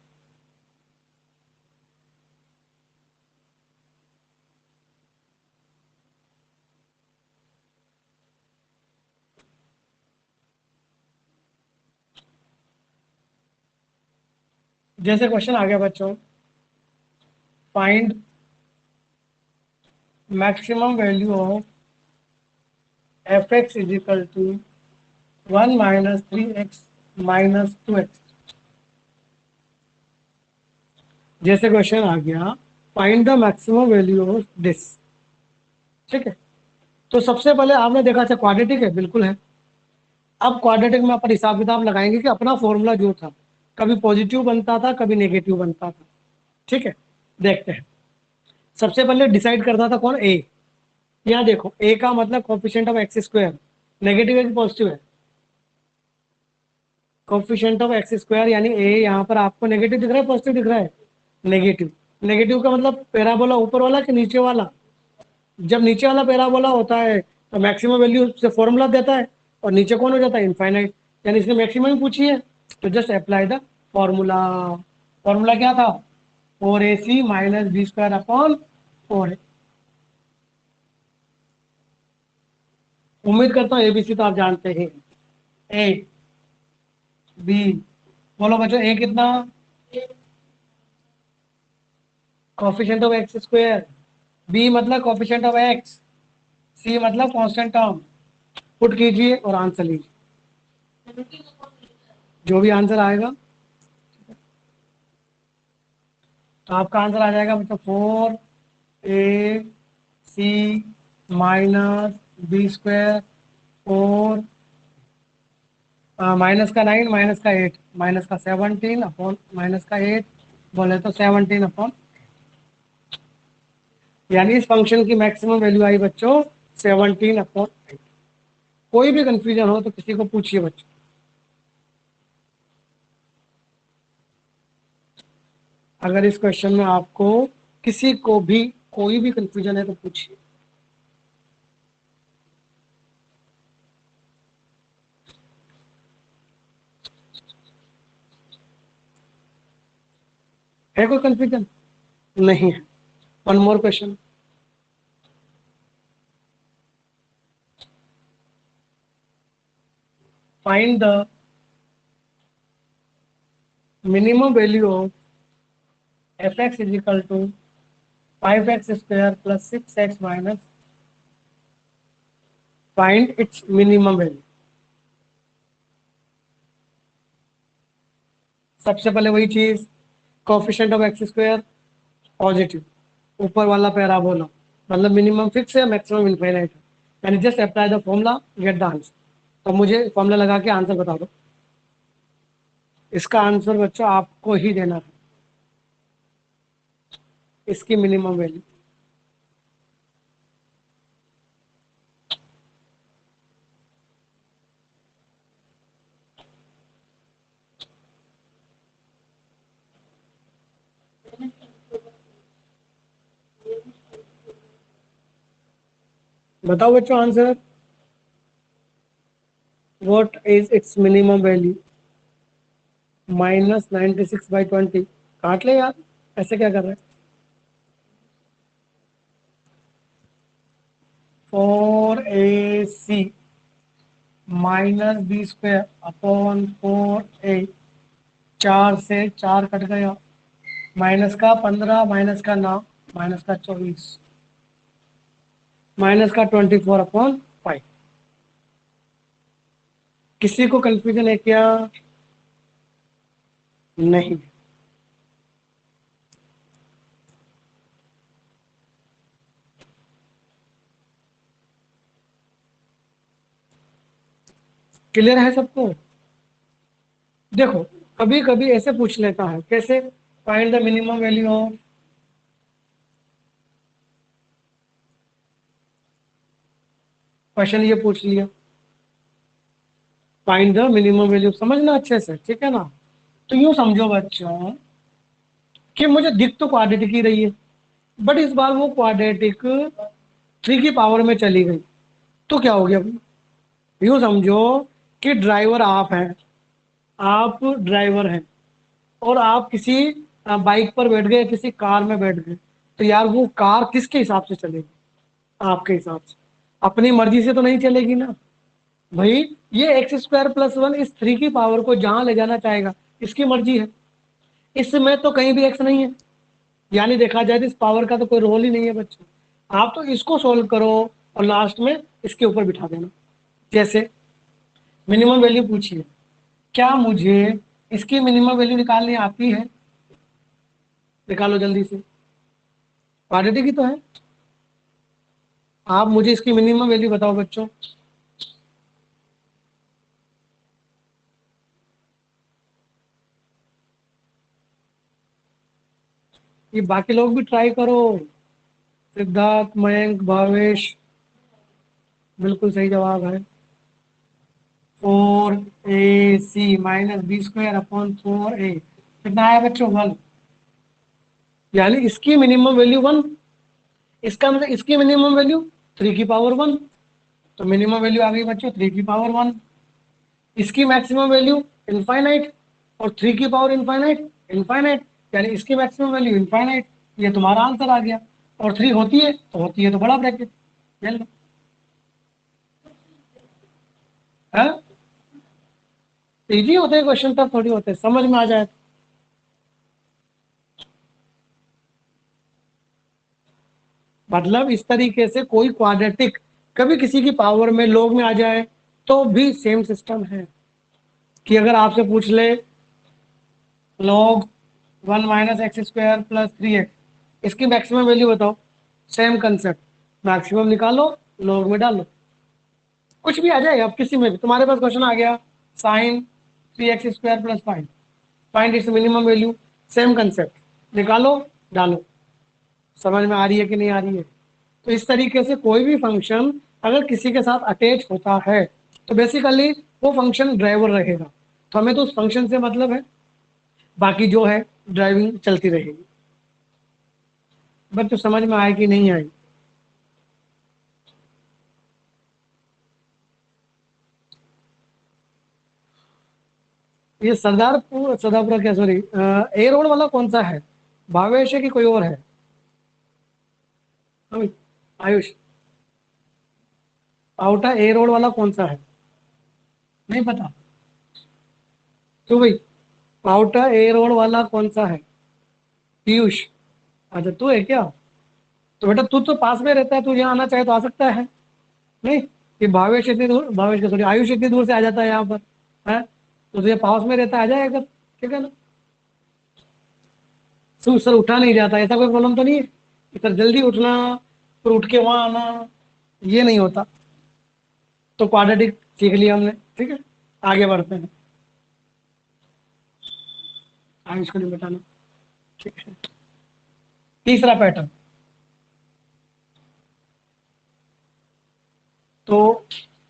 जैसे क्वेश्चन आ गया बच्चों, find maximum value of f x is equal to 1 - 3x - 2x। जैसे क्वेश्चन आ गया, find the maximum value of this, ठीक है। तो सबसे पहले आपने देखा था क्वाड्रेटिक है, बिल्कुल है। अब क्वाड्रेटिक में अपन हिसाब किताब लगाएंगे कि अपना फॉर्मूला जो था कभी पॉजिटिव बनता था कभी नेगेटिव बनता था, ठीक है। देखते हैं, सबसे पहले डिसाइड करता था कौन, ए। यहाँ देखो ए का मतलब coefficient of x square, negative है कि पॉजिटिव है, कोफिशिएंट ऑफ एक्स स्क्वायर, यानी ए यहाँ पर आपको नेगेटिव दिख रहा है पॉजिटिव दिख रहा है, नेगेटिव। नेगेटिव का मतलब पैराबोला ऊपर वाला कि नीचे वाला। जब नीचे वाला पैराबोला होता है तो मैक्सिमम वैल्यू से फॉर्मूला देता है, और नीचे कौन हो जाता है, इनफाइनाइट, यानी इसने मैक्सिमम पूछी है, तो just apply the formula. Formula क्या था, 4ac - b² अपॉन 4। उम्मीद करता हूँ एबीसी तो आप जानते हैं। ए बी, बोलो बच्चों, ए कितना, coefficient of x square, b मतलब कोफिशिएंट ऑफ एक्स, सी मतलब कांस्टेंट टर्म। पुट कीजिए और आंसर लीजिए, जो भी आंसर आएगा। तो आपका आंसर आ जाएगा मतलब 4ac - b², 4 -9 -8 -17 अपॉन -8, बोले तो 17 अपॉन, यानी इस फंक्शन की मैक्सिमम वैल्यू आई बच्चों 17/8। कोई भी कंफ्यूजन हो तो किसी को पूछिए बच्चों। अगर इस क्वेश्चन में आपको किसी को भी कोई भी कंफ्यूजन है तो पूछिए। है कोई कंफ्यूजन, नहीं है। One more question, find the minimum value of fx is equal to 5x² + 6x-, find its minimum value. सबसे पहले वही चीज, coefficient of x square positive, ऊपर वाला पैराबोला, मतलब मिनिमम फिक्स है मैक्सिमम इनफाइनाइट है, यानी just apply the formula get the answer. तो मुझे फॉर्मूला लगा के आंसर बता दो। इसका आंसर बच्चों आपको ही देना है, इसकी मिनिमम वैल्यू। बताओ बच्चों answer, what is it's minimum value, -96/20। काट ले यार, ऐसे क्या कर रहे हैं। 4ac minus b square upon 4a, 4 से 4 कट गया, माइनस का 15, माइनस का 9, माइनस का 24, माइनस का 24 अपॉन 5। किसी को कंफ्यूजन है क्या? नहीं। क्लियर है सबको? देखो, कभी कभी ऐसे पूछ लेता है, कैसे? Find the minimum value of, question ये पूछ लिया, फाइंड द मिनिमम वैल्यू, समझना अच्छे से, ठीक है ना? तो यूं समझो बच्चों कि मुझे दिख तो क्वाड्रेटिक ही रही है, बट इस बार वो क्वाड्रेटिक 3 की पावर में चली गई, तो क्या हो गया? यूं समझो कि ड्राइवर आप हैं, आप ड्राइवर हैं, और आप किसी बाइक पर बैठ गए, किसी कार में बैठ गए, तो यार वो कार किसके हिसाब से चलेगी? आपके हिसाब से। अपनी मर्जी से तो नहीं चलेगी ना भाई। ये एक्स स्क्वायर प्लस 1 इस 3 की पावर को जहां ले जाना चाहेगा, इसकी मर्जी है। इसमें तो कहीं भी एक्स नहीं है, यानी देखा जाए तो इस पावर का तो कोई रोल ही नहीं है बच्चों। आप तो इसको सोल्व करो और लास्ट में इसके ऊपर बिठा देना। जैसे मिनिमम वैल्यू पूछिए, क्या मुझे इसकी मिनिमम वैल्यू निकालनी आती है? निकालो जल्दी से, क्वाड्रेटिक ही तो है। आप मुझे इसकी मिनिमम वैल्यू बताओ बच्चों। ये बाकी लोग भी ट्राई करो। सिद्धार्थ, मयंक, भावेश, बिल्कुल सही जवाब है। 4ac minus b square upon 4a कितना आया बच्चों? 1। यानी इसकी मिनिमम वैल्यू 1, इसका मतलब इसकी मिनिमम वैल्यू 3 की पावर 1, तो मिनिमम वैल्यू आ गई बच्चों 3 की पावर 1। इसकी मैक्सिमम वैल्यू इनफाइनाइट, और 3 की पावर इनफाइनाइट इनफाइनाइट, यानी इसकी मैक्सिमम वैल्यू इनफाइनाइट। ये तुम्हारा आंसर आ गया। और 3 होती है तो बड़ा ब्रैकेट। चलो, है इजी होते हैं क्वेश्चन, तब थोड़ी होते हैं, समझ में आ जाए तो। मतलब इस तरीके से कोई क्वाड्रेटिक कभी किसी की पावर में लोग में आ जाए तो भी सेम सिस्टम है। कि अगर आपसे पूछ ले log 1 minus x square plus 3x, इसकी मैक्सिमम वैल्यू बताओ, सेम कंसेप्ट, मैक्सिमम निकालो, log में डालो, कुछ भी आ जाएगा। अब किसी में भी तुम्हारे पास क्वेश्चन आ गया, sine 3x square plus 5, find its minimum value, same concept, निकालो, डालो। समझ में आ रही है कि नहीं आ रही है? तो इस तरीके से कोई भी फंक्शन अगर किसी के साथ अटैच होता है तो बेसिकली वो फंक्शन ड्राइवर रहेगा, तो हमें तो उस फंक्शन से मतलब है, बाकी जो है ड्राइविंग चलती रहेगी। बट तो समझ में आए कि नहीं आई? ये सरदारपुरा क्या, सॉरी, ए रोड वाला कौन सा है? भावेश है कि कोई और है? आयुष, आउटा ए रोड वाला कौन सा है? नहीं पता? तो भाई, आउटा ए रोड वाला कौन सा है? पीयूष, अच्छा तू है क्या? तो बेटा तू तो पास में रहता है, तू यहाँ आना चाहे तो आ सकता है। नहीं, ये भावेश इतनी दूर, भावेश का सॉरी आयुष इतनी दूर से आ जाता है यहाँ पर, है तो तुझे पास में रहता है, आ जाएगा, ठीक है ना? सर उठा नहीं जाता, ऐसा कोई प्रॉब्लम तो नहीं है? इधर जल्दी उठना, फिर उठ के वहां आना, ये नहीं होता। तो क्वाड्रेटिक सीख लिया हमने, ठीक है, आगे बढ़ते हैं। आयुष को नहीं बताना, ठीक है। तीसरा पैटर्न, तो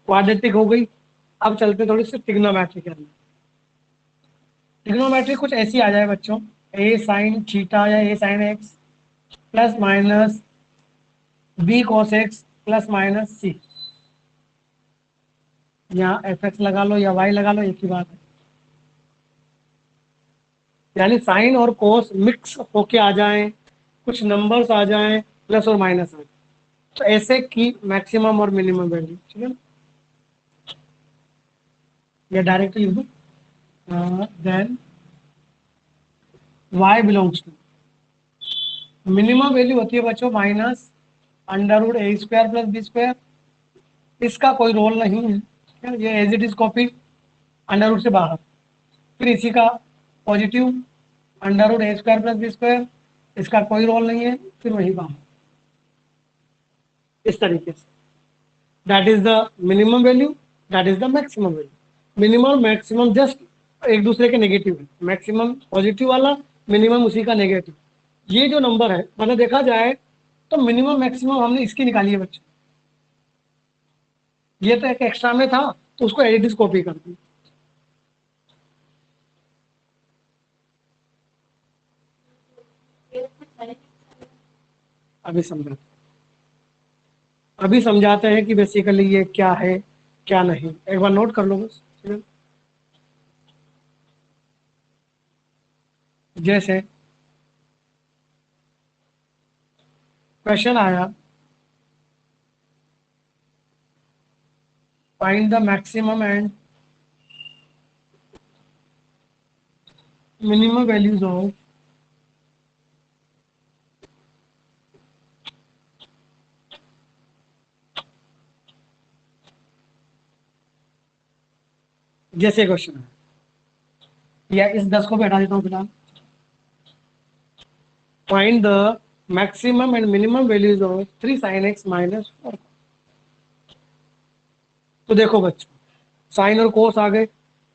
क्वाड्रेटिक हो गई। अब चलते थोड़ी सी ट्रिग्नोमेट्री करना। ट्रिग्नोमेट्री कुछ ऐसी आ जाए बच्चों, ए साइन थीटा या a sine x plus minus b cos x plus minus c, या एफ एक्स लगा लो या वाई लगा लो, एक ही बात है। यानी साइन और कोस मिक्स होके आ जाएं, कुछ नंबर्स आ जाएं, प्लस और माइनस आ जाए, तो ऐसे की मैक्सिमम और मिनिमम वैल्यू, ठीक है ना, या डायरेक्टली लिख दो, then y belongs to, minimum value होती है बच्चों minus under root a square plus b square, इसका कोई रोल नहीं है, ठीक है, ये as it is copy under root से बाहर, फिर इसी का positive under root a square plus b square, इसका कोई रोल नहीं है, फिर वही बाहर, इस तरीके से, that is the minimum value, that is the maximum value. Minimum maximum just एक दूसरे के नेगेटिव है, मैक्सिमम पॉजिटिव वाला, मिनिमम उसी का नेगेटिव। ये जो नंबर है मतलब देखा जाए तो मिनिमम मैक्सिमम हमने इसकी निकाली है बच्चे, ये तो एक एक्स्ट्रा में था तो उसको एडिटिव कॉपी कर दी। अभी समझाते अभी समझाते हैं कि बेसिकली ये क्या है क्या नहीं, एक बार नोट कर लो बस, ठीक है? जैसे क्वेश्चन आया, find the maximum and minimum values of जैसे क्वेश्चन है, या इस 10 को भी हटा देता हूँ फिलहाल, find the maximum and minimum values of 3 sin x minus 4। तो देखो बच्चों, साइन और कोस आ गए,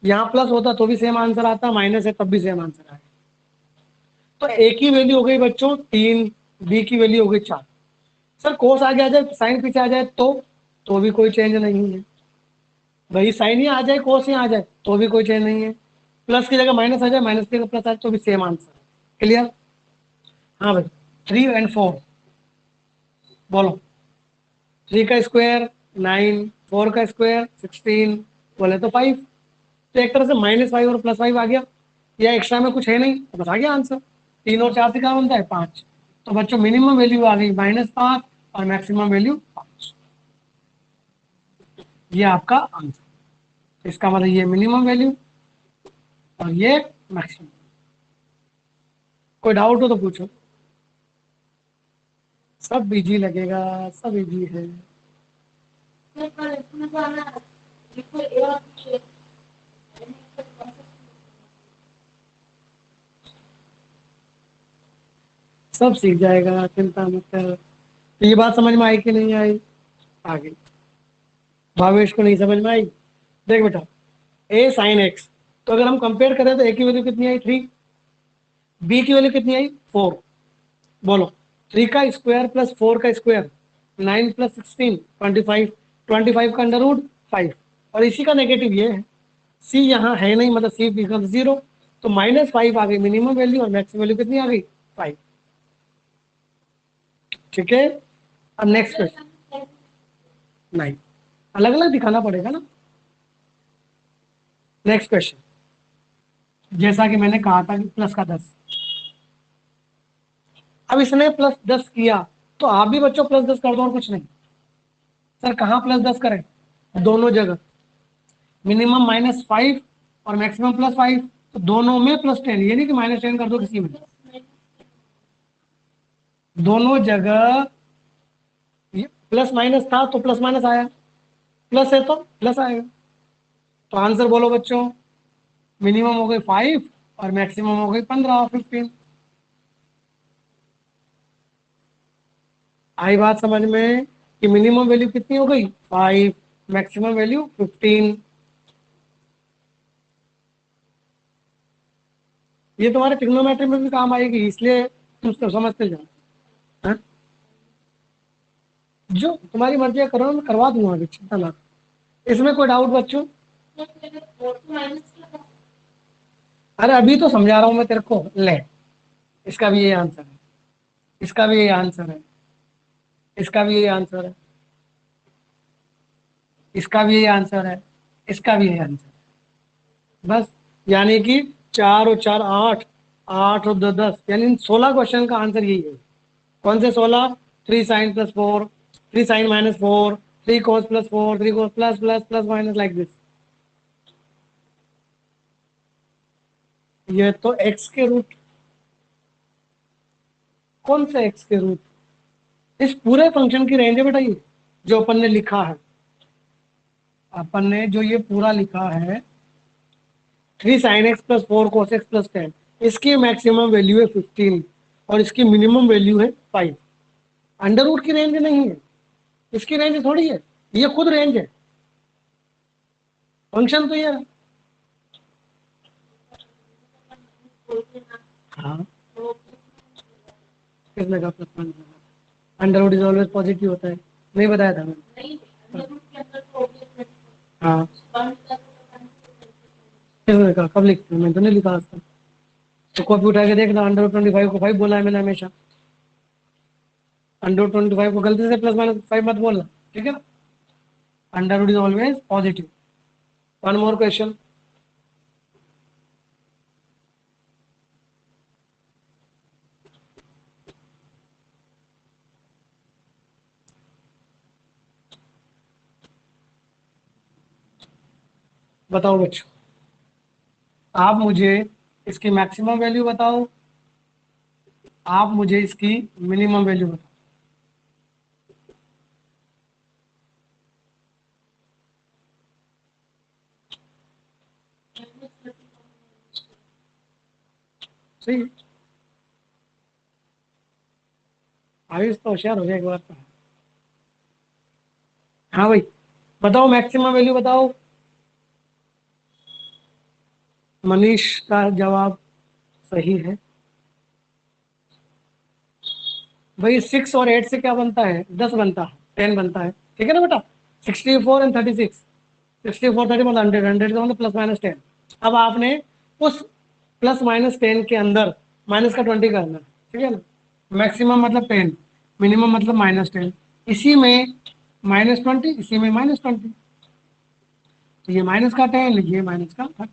यहाँ प्लस होता तो भी सेम आंसर आता, माइनस है तब भी सेम आंसर आएगा। तो ए की वैल्यू हो गई बच्चों 3, बी की वैल्यू हो गई 4। सर कोस आगे आ जाए, साइन पीछे आ जाए तो भी कोई चेंज नहीं है, वही साइन ही आ जाए कोस ही आ जाए तो भी कोई चेंज नहीं है, प्लस की जगह माइनस आ जाए, माइनस की जगह प्लस आ जाए तो भी सेम आंसर है। क्लियर? हाँ भाई, 3 एंड 4 बोलो। 3 का स्क्वायर 9, 4 का स्क्वायर 16, बोले तो 5। तो एक तरह से -5 और +5 आ गया, या एक्स्ट्रा में कुछ है नहीं तो बस आ गया आंसर। 3 और 4 से क्या बनता है 5। तो बच्चों मिनिमम वैल्यू आ गई -5 और मैक्सिमम वैल्यू 5, ये आपका आंसर। इसका मतलब ये मिनिमम वैल्यू और ये मैक्सिमम। कोई डाउट हो तो पूछो, सब इजी लगेगा, सब इजी है। सब सीख जाएगा, चिंता मत कर। तो ये बात समझ में आई कि नहीं आई? आ गई। भावेश को नहीं समझ में आई? देख बेटा, ए साइन एक्स, तो अगर हम कंपेयर करें तो ए की वैल्यू कितनी आई 3, बी की वैल्यू कितनी आई 4। बोलो, 3 का स्क्वायर प्लस 4 का स्क्वायर 9 प्लस 16 25, 25 का अंडर रूट 5, और इसी का नेगेटिव ये है, सी यहाँ है नहीं मतलब सी बिकम 0, तो -5 आ गई मिनिमम वैल्यू और मैक्सिमम वैल्यू कितनी आ गई 5। ठीक है, अब नेक्स्ट क्वेश्चन, नहीं अलग अलग दिखाना पड़ेगा ना। नेक्स्ट क्वेश्चन, जैसा कि मैंने कहा था कि प्लस का 10, अब इसने +10 किया तो आप भी बच्चों +10 कर दो और कुछ नहीं। सर कहाँ +10 करें? दोनों जगह, मिनिमम -5 और मैक्सिमम +5, तो दोनों में +10, ये नहीं कि -10 कर दो किसी में, दोनों जगह प्लस माइनस था तो प्लस माइनस आया, प्लस है तो प्लस आएगा। तो आंसर बोलो बच्चों, मिनिमम हो गई 5 और मैक्सिमम हो गई 15 आई बात समझ में कि मिनिमम वैल्यू कितनी हो गई 5, मैक्सिमम वैल्यू 15। ये तुम्हारे ट्रिग्नोमेट्री में भी काम आएगी, इसलिए तुम सब समझते जाओ। हाँ? जो तुम्हारी मर्जी है करो, मैं करवा दूंगा अभी, चिंता ना करो। इसमें कोई डाउट बच्चों? अरे अभी तो समझा रहा हूँ मैं तेरे को, ले इसका भी ये आंसर है, इसका भी ये आंसर है, इसका भी ये आंसर है, इसका भी ये आंसर है, इसका भी ये आंसर है। बस, यानी कि 4 और 4 8, 8 और 10 10, यानी इन 16 क्वेश्चन का आंसर यही है। कौन से 16? 3 sin +4 3 sin -4, 3 cos +4, 3 cos plus minus like this. ये तो x के रूट, कौन से x के रूट? इस पूरे फंक्शन की रेंज है बेटा, ये जो अपन ने लिखा है, अपन ने जो ये पूरा लिखा है 3 sin x + 4 cos x + 10, इसकी मैक्सिमम वैल्यू है 15 और इसकी मिनिमम वैल्यू है 5। अंडर रूट की रेंज नहीं है, इसकी रेंज थोड़ी है, ये खुद रेंज है, फंक्शन तो ये है। हाँ, किसने कहा plus minus? Under root is always positive होता है, नहीं बताया था मैंने? हाँ, किसने कहा? कब लिखते हैं? मैंने तो नहीं लिखा आज तक। तो कॉपी उठा के देखना, अंडर रूट 25 को 5 बोला है मैंने हमेशा। अंडर रूट 25 को गलती से प्लस माइनस 5 मत बोलना, ठीक है ना? Under root is always positive. One more question. बताओ बच्चों, आप मुझे इसकी मैक्सिमम वैल्यू बताओ, आप मुझे इसकी मिनिमम वैल्यू बताओ। सही है, आयुष तो होशियार हो गया एक बार तो। हाँ भाई, बताओ मैक्सिमम वैल्यू बताओ। मनीष का जवाब सही है भाई। 6 और 8 से क्या बनता है? 10 बनता है, 10 बनता है, ठीक है ना बेटा? 64 एंड 36, 64 30 मतलब 100, 100 का मतलब प्लस माइनस 10। अब आपने उस प्लस माइनस 10 के अंदर माइनस का 20 करना है, ठीक है ना? मैक्सिमम मतलब 10, मिनिमम मतलब -10, इसी में -20, इसी में -20, तो ये माइनस का 10, ये माइनस का 30।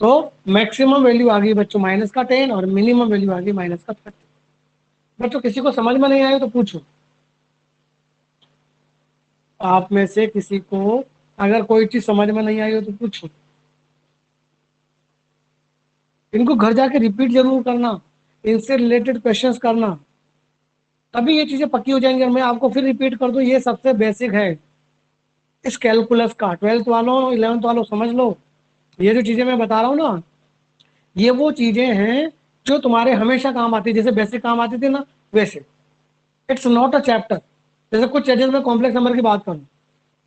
तो मैक्सिमम वैल्यू आ गई बच्चों माइनस का 10 और मिनिमम वैल्यू आ गई माइनस का 30। बच्चों किसी को समझ में नहीं आया तो पूछो, आप में से किसी को अगर कोई चीज समझ में नहीं आई हो तो पूछो। इनको घर जाके रिपीट जरूर करना, इनसे रिलेटेड क्वेश्चंस करना, तभी ये चीजें पक्की हो जाएंगी। और मैं आपको फिर रिपीट कर दूं, ये सबसे बेसिक है इस कैलकुलस का। 12th वालों, 11th वालों समझ लो, ये जो चीजें मैं बता रहा हूँ ना, ये वो चीजें हैं जो तुम्हारे हमेशा काम आती है, जैसे बेसिक काम आती थी ना वैसे। It's not a chapter. जैसे कुछ जैसे मैं कॉम्प्लेक्स नंबर की बात करूँ,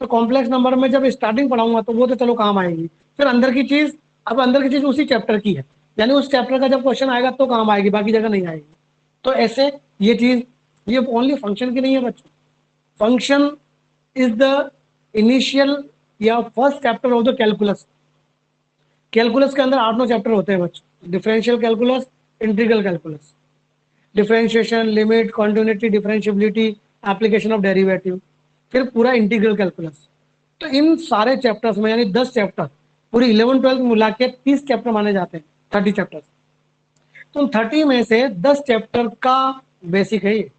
तो कॉम्प्लेक्स नंबर में जब स्टार्टिंग पढ़ाऊंगा तो वो तो चलो काम आएगी, फिर अंदर की चीज, अब अंदर की चीज उसी चैप्टर की है, यानी उस चैप्टर का जब क्वेश्चन आएगा तो काम आएगी, बाकी जगह नहीं आएगी। तो ऐसे ये चीज, ये ओनली फंक्शन की नहीं है बच्चों। फंक्शन इज द इनिशियल या first chapter of the calculus. Calculus के अंदर 8-9 चैप्टर होते हैं बच्चों। Differential calculus, integral calculus, differentiation, limit, continuity, differentiability, application of derivative, फिर पूरा इंटीग्रल कैलकुलस। तो इन सारे चैप्टर्स में यानी 10 चैप्टर, पूरी 11-12 मिला के 30 चैप्टर माने जाते हैं, 30 चैप्टर। तो 30 में से 10 चैप्टर का बेसिक है ये।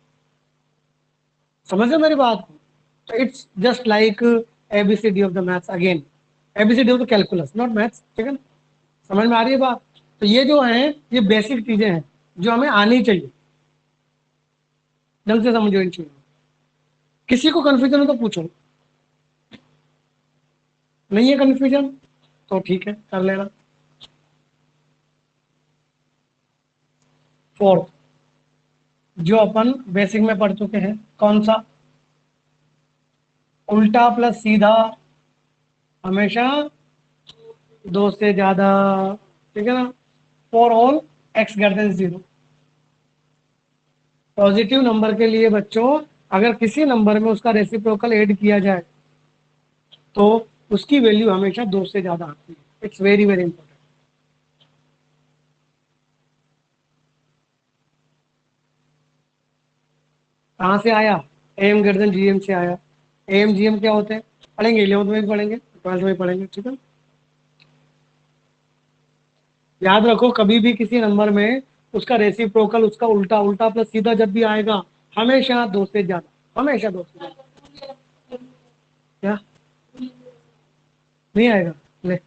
समझ रहे मेरी बात को? तो it's just like ABCD of the maths again, ABCD of the calculus not maths, ठीक है ना? समझ में आ रही है बात? तो ये जो है ये बेसिक चीजें हैं जो हमें आनी चाहिए, ढंग से समझो इन चीजों को। किसी को कंफ्यूजन हो तो पूछो, नहीं है कंफ्यूजन तो ठीक है कर लेना। फोर्थ, जो अपन बेसिक में पढ़ चुके हैं, कौन सा? उल्टा प्लस सीधा हमेशा 2 से ज्यादा, ठीक है ना? For all x greater then 0। Positive number के लिए बच्चों अगर किसी नंबर में उसका रेसिप्रोकल ऐड किया जाए तो उसकी वैल्यू हमेशा 2 से ज्यादा आती है। It's very very important. कहाँ से आया? एम ग्रेटर देन जीएम से आया। एम जीएम क्या होते हैं पढ़ेंगे, 11th में भी पढ़ेंगे, 12th में भी पढ़ेंगे, ठीक है? याद रखो, कभी भी किसी नंबर में उसका रेसिप्रोकल, उसका उल्टा, उल्टा प्लस सीधा जब भी आएगा हमेशा दो से ज्यादा, हमेशा दो से ज्यादा। क्या नहीं आएगा? ले,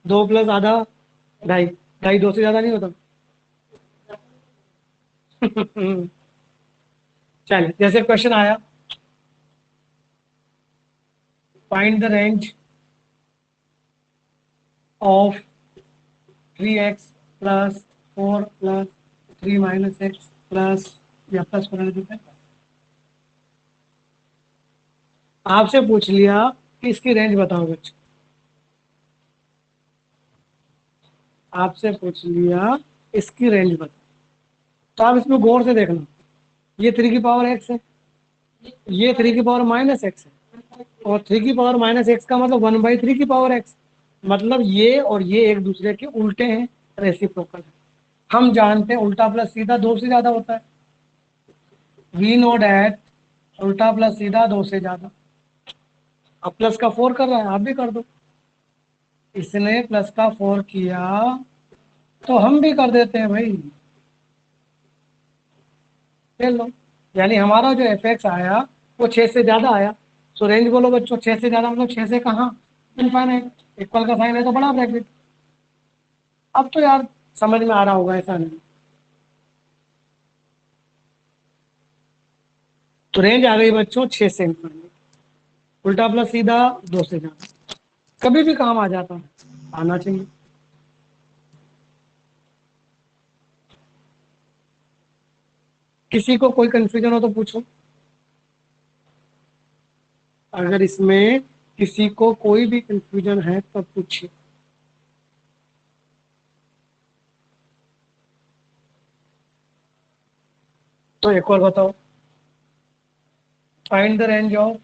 दो प्लस आधा ढाई, ढाई दो से ज्यादा नहीं होता। चलिए, जैसे क्वेश्चन आया, find the range of 3x plus 4 plus 3 minus x plus, या प्लस करने देते हैं। आपसे पूछ लिया कि इसकी रेंज बताओ बच्चों, आपसे पूछ लिया इसकी रेंज बताओ, तो आप इसमें गौर से देखना, ये 3 की पावर x है, ये 3 की पावर माइनस एक्स है, और 3 की पावर माइनस एक्स का मतलब 1/3 की पावर x, मतलब ये और ये एक दूसरे के उल्टे हैं, रेसिप्रोकल है। हम जानते हैं उल्टा प्लस सीधा दो से ज्यादा होता है, वी नो डैट उल्टा प्लस सीधा दो से ज्यादा। अब प्लस का 4 कर रहा है, आप भी कर दो, इसने प्लस का 4 किया तो हम भी कर देते हैं भाई, खेल लो। यानी हमारा जो एफ एक्स आया वो 6 से ज्यादा आया। सो रेंज बोलो बच्चों, 6 से ज्यादा मतलब 6 से कहाँ, इनफाइनाइट। इक्वल का साइन है तो बड़ा ब्रैकेट। अब तो यार समझ में आ रहा होगा, ऐसा नहीं। तो रेंज आ गई बच्चों 6 से इनफाइनाइट, उल्टा प्लस सीधा दो से ज्यादा, कभी भी काम आ जाता है, आना चाहिए। किसी को कोई कंफ्यूजन हो तो पूछो, अगर इसमें किसी को कोई भी कंफ्यूजन है तो पूछिए। तो एक और बताओ, फाइंड द रेंज ऑफ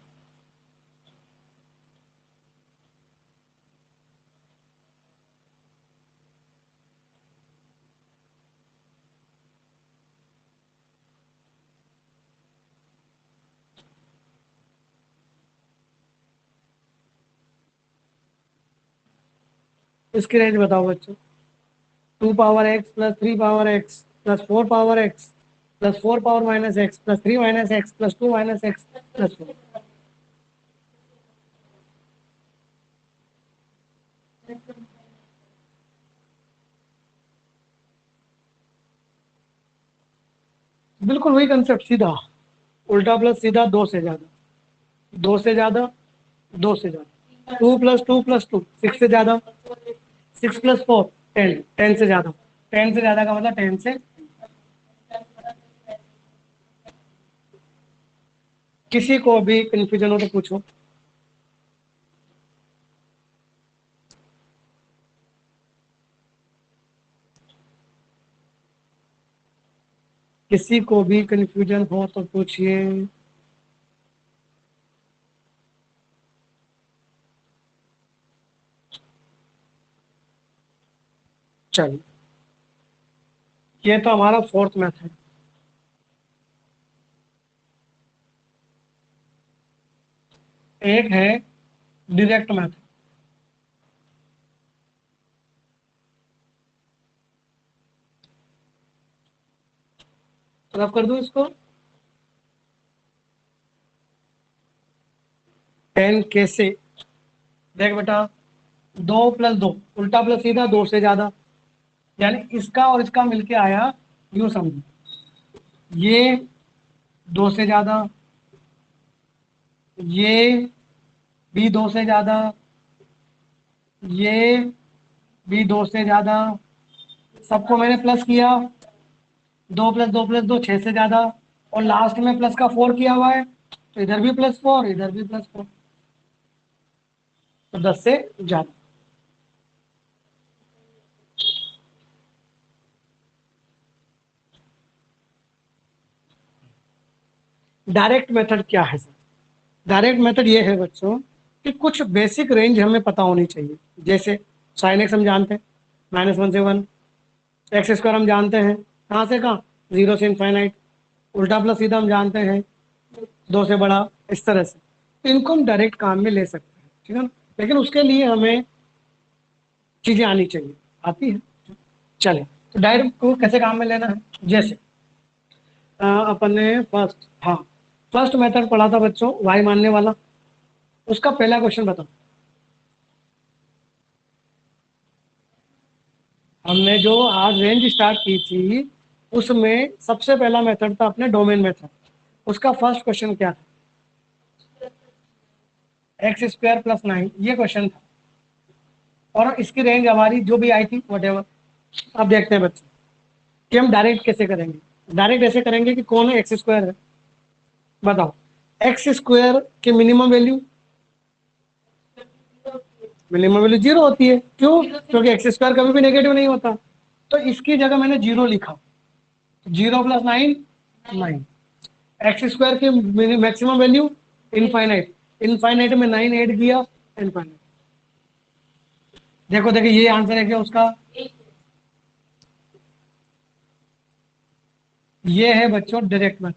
इसकी रेंज बताओ बच्चों, 2 power x plus 3 power x plus 4 power x plus 4 power minus x plus 3 minus x plus 2 minus x plus 4। बिल्कुल वही कंसेप्ट, सीधा उल्टा प्लस सीधा दो से ज्यादा, दो से ज्यादा, दो से ज्यादा, 2 + 2 + 2 6 से ज्यादा, 6 + 4 10, 10 से ज्यादा, 10 से ज्यादा का मतलब 10 से। किसी को भी कंफ्यूजन हो तो पूछो। किसी को भी कंफ्यूजन हो तो पूछिए। चलिए, ये तो हमारा फोर्थ मेथड। एक है डायरेक्ट मेथड, रब कर दूं इसको, 10 कैसे, देख बेटा, 2 + 2 उल्टा प्लस सीधा दो से ज्यादा, यानी इसका और इसका मिलके आया, यूं समझो, ये दो से ज्यादा, ये भी दो से ज्यादा, ये भी दो से ज्यादा, सबको मैंने प्लस किया, 2 + 2 + 2 6 से ज्यादा, और लास्ट में प्लस का 4 किया हुआ है, तो इधर भी +4 इधर भी +4, तो 10 से ज्यादा। डायरेक्ट मेथड क्या है सर? डायरेक्ट मेथड ये है बच्चों कि कुछ बेसिक रेंज हमें पता होनी चाहिए। जैसे साइन एक्स हम जानते हैं, -1 से 1, x² हम जानते हैं, कहाँ से कहाँ, 0 से इनफाइनाइट, उल्टा प्लस सीधा हम जानते हैं, दो से बड़ा, इस तरह से। तो इनको हम डायरेक्ट काम में ले सकते हैं, ठीक है ना, लेकिन उसके लिए हमें चीजें आनी चाहिए, आती है। चले, तो डायरेक्ट को कैसे काम में लेना है, जैसे अपन ने फर्स्ट, हाँ फर्स्ट मेथड पढ़ा था बच्चों, वाई मानने वाला। उसका पहला क्वेश्चन बताओ। हमने जो आज रेंज स्टार्ट की थी उसमें सबसे पहला मेथड था अपने डोमेन मेथड। उसका फर्स्ट क्वेश्चन क्या था? एक्स स्क्वायर प्लस 9, ये क्वेश्चन था। और इसकी रेंज हमारी जो भी आई थी वट एवर। अब देखते हैं बच्चे कि हम डायरेक्ट कैसे करेंगे। डायरेक्ट ऐसे करेंगे कि कौन है एक्स स्क्वायर है, बताओ। एक्स स्क्वायर की मिनिमम वैल्यू जीरो होती है। क्यों? क्योंकि एक्स स्क्वायर कभी भी नेगेटिव नहीं होता। तो इसकी जगह मैंने जीरो लिखा। Zero plus 9, 9। एक्स स्क्वायर की मैक्सिमम वैल्यू इनफाइनाइट। इनफाइनाइट में 9 ऐड किया, इनफाइनाइट। देखो देखो ये आंसर है क्या उसका? ये है बच्चों डायरेक्ट मेथड,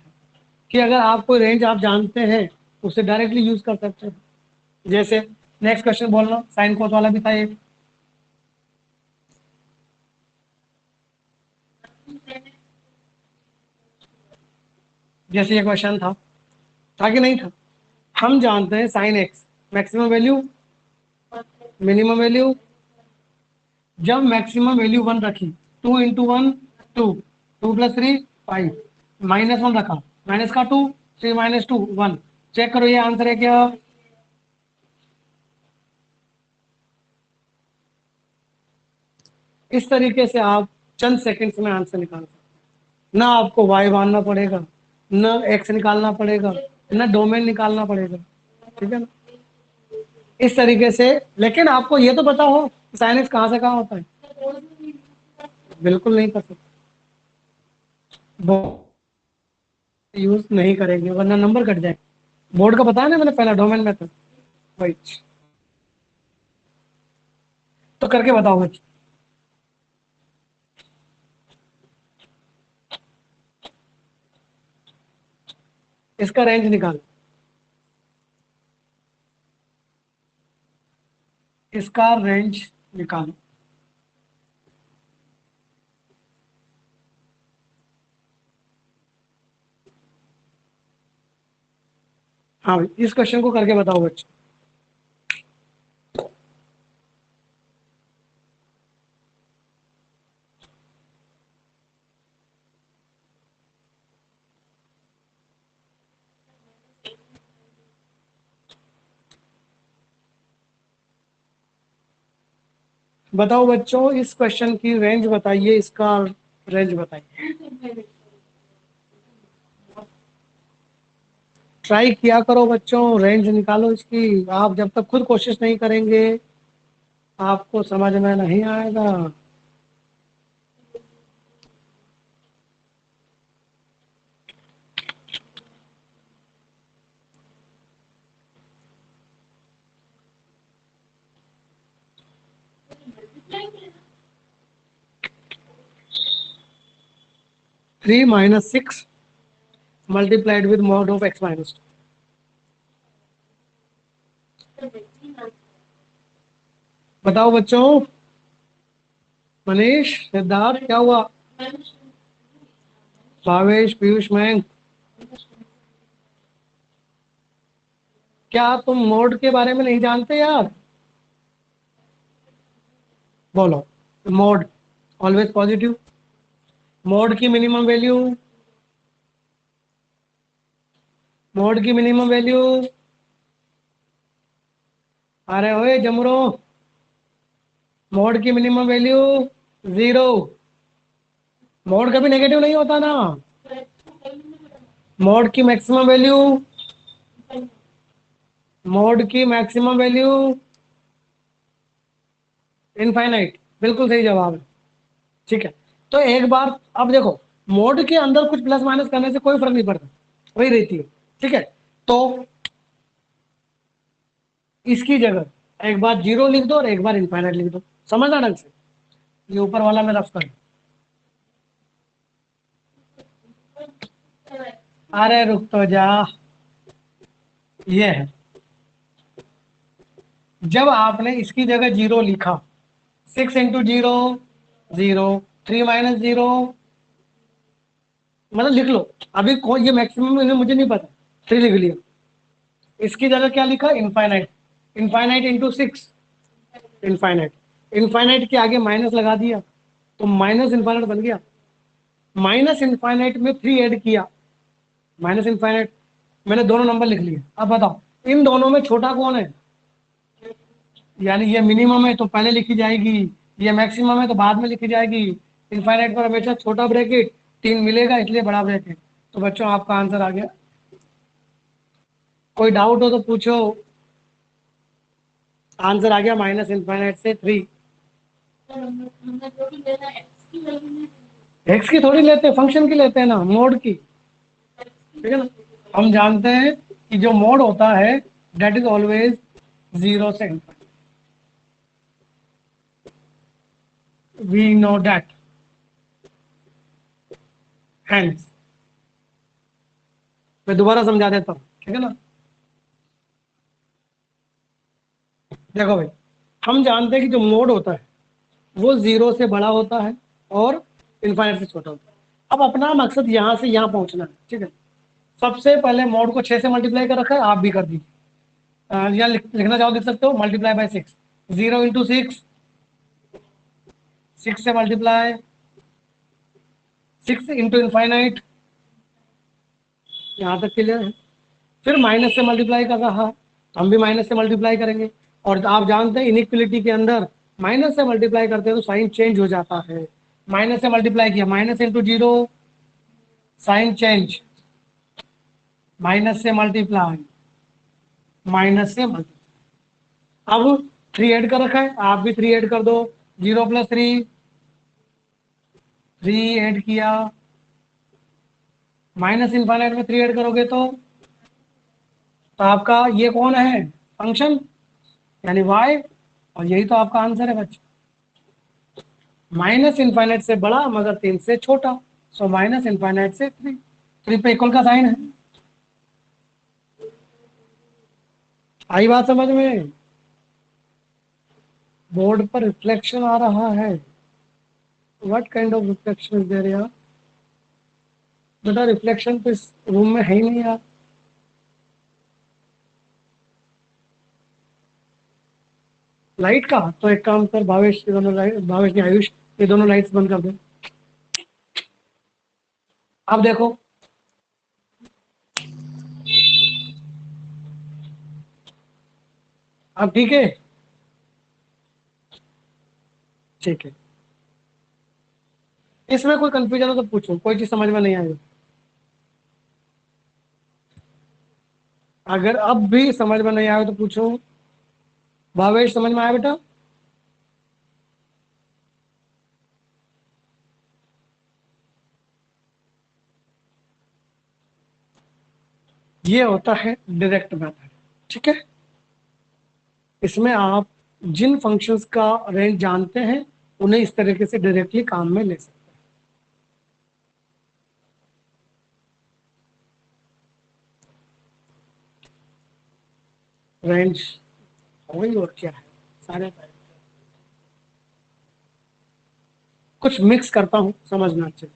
कि अगर आप कोई रेंज आप जानते हैं उसे डायरेक्टली यूज कर सकते हैं। जैसे नेक्स्ट क्वेश्चन बोलना, साइन कोस वाला भी था एक। जैसे ये क्वेश्चन था कि नहीं था? हम जानते हैं sine x maximum value, minimum value. जब मैक्सिमम वैल्यू 1 रखी, 2 इंटू 1 2, 2 प्लस 3 5, माइनस 1 रखा, माइनस का 2, 3 माइनस 2 1। चेक करो ये आंसर है क्या? इस तरीके से आप चंद सेकंड्स में आंसर निकाल सकते हैं। ना आपको वाई मानना पड़ेगा, ना एक्स निकालना पड़ेगा, ना डोमेन निकालना पड़ेगा। ठीक है ना? इस तरीके से। लेकिन आपको ये तो पता हो साइन एक्स कहाँ से कहाँ होता है? बिल्कुल नहीं कर सकते, यूज नहीं करेंगे वरना नंबर कट जाए। बोर्ड का बताया ना मैंने पहला डोमेन मेथड, वही। तो करके बताओ बच्चे। इसका रेंज निकालो। इसका रेंज निकालो। हाँ भाई, इस क्वेश्चन को करके बताओ बच्चे। बताओ बच्चों, इस क्वेश्चन की रेंज बताइए, इसका रेंज बताइए। ट्राई किया करो बच्चों, रेंज निकालो इसकी। आप जब तक खुद कोशिश नहीं करेंगे आपको समझ में नहीं आएगा। 3 minus 6 multiplied with mod of x minus 2। बताओ बच्चों। मनीष, सिद्धार्थ, क्या हुआ? भावेश, पीयूष, मयंक, क्या तुम मोड के बारे में नहीं जानते यार? बोलो। Mode always positive. मोड की मिनिमम वैल्यू, मोड की मिनिमम वैल्यू। अरे ओए जमरो, मोड की मिनिमम वैल्यू 0। मोड कभी नेगेटिव नहीं होता ना। मोड की मैक्सिमम वैल्यू, मोड की मैक्सिमम वैल्यू इनफाइनाइट। बिल्कुल सही जवाब है। ठीक है। तो एक बार अब देखो, मोड के अंदर कुछ प्लस माइनस करने से कोई फर्क नहीं पड़ता, वही रहती है। ठीक है। तो इसकी जगह एक बार जीरो लिख दो और एक बार इनफाइनाइट लिख दो। समझना ढंग से। ये ऊपर वाला मैं रफ कर। अरे रुक तो जा। ये है, जब आपने इसकी जगह जीरो लिखा, 6 इंटू जीरो 0, 3 माइनस 0 मतलब लिख लो अभी ये मैक्सिमम मुझे नहीं पता, 3 लिख लिया। इसकी जगह क्या लिखा, infinite, infinite into 6, infinite, infinite के आगे माइनस लगा दिया तो माइनस इनफाइनाइट बन गया। माइनस इनफाइनाइट में 3 ऐड किया, माइनस इनफाइनाइट, मैंने दोनों नंबर लिख लिए। अब बताओ इन दोनों में छोटा कौन है, यानी ये मिनिमम है तो पहले लिखी जाएगी, ये मैक्सिमम है तो बाद में लिखी जाएगी। इनफाइनाइट पर हमेशा छोटा ब्रैकेट, 3 मिलेगा इसलिए बड़ा ब्रैकेट। तो बच्चों आपका आंसर आ गया। कोई डाउट हो तो पूछो। आंसर आ गया माइनस इनफाइनाइट से 3। एक्स की थोड़ी लेते हैं, फंक्शन की लेते हैं ना, मोड की, ठीक है ना। हम जानते हैं कि जो मोड होता है दैट इज ऑलवेज 0 से infinite, we know that, hence मैं दोबारा समझा देता हूँ, ठीक है ना। देखो भाई, हम जानते हैं कि जो मोड होता है वो 0 से बड़ा होता है और इनफाइनाइट से छोटा होता है। अब अपना मकसद यहाँ से यहाँ पहुँचना है, ठीक है। सबसे पहले मोड को 6 से मल्टीप्लाई कर रखा है, आप भी कर दीजिए। या लिखना चाहो लिख सकते हो, मल्टीप्लाई बाय 6, 0 इंटू 6, 6 से मल्टीप्लाई, 6 इंटू इनफाइनाइट, यहाँ तक क्लियर है। फिर माइनस से मल्टीप्लाई कर रहा है, हम भी माइनस से मल्टीप्लाई करेंगे। और आप जानते हैं इनइक्वलिटी के अंदर माइनस से मल्टीप्लाई करते हैं तो साइन चेंज हो जाता है। माइनस से मल्टीप्लाई किया, minus into 0, sine change, minus से मल्टीप्लाई, माइनस से मल्टीप्लाई। अब 3 ऐड कर रखा है, आप भी 3 ऐड कर दो, 0 प्लस 3, 3 ऐड किया, माइनस इनफाइनाइट में 3 ऐड करोगे तो आपका ये कौन है, फंक्शन, यानी y, और यही तो आपका आंसर है बच्चे। माइनस इनफाइनाइट से बड़ा मगर 3 से छोटा, सो माइनस इनफाइनाइट से 3, 3 पे इक्वल का साइन है। आई बात समझ में, बोर्ड पर रिफ्लेक्शन आ रहा है। What kind of reflection is there यार, बेटा रिफ्लेक्शन तो इस रूम में है ही नहीं यार। लाइट का तो एक काम कर भावेश, ये दोनों लाइट, भावेश नहीं आयुष, ये दोनों लाइट्स बंद कर दे। अब देखो अब ठीक है, ठीक है। इसमें कोई कंफ्यूजन हो तो पूछो, कोई चीज समझ में नहीं आई। अगर अब भी समझ में नहीं आया तो पूछो। भावेश समझ में आया बेटा? ये होता है डायरेक्ट मेथड, ठीक है। इसमें आप जिन फंक्शंस का रेंज जानते हैं उन्हें इस तरीके से डायरेक्टली काम में ले सकते हैं। रेंज वही और क्या है, सारे कुछ मिक्स करता हूं, समझना चाहिए।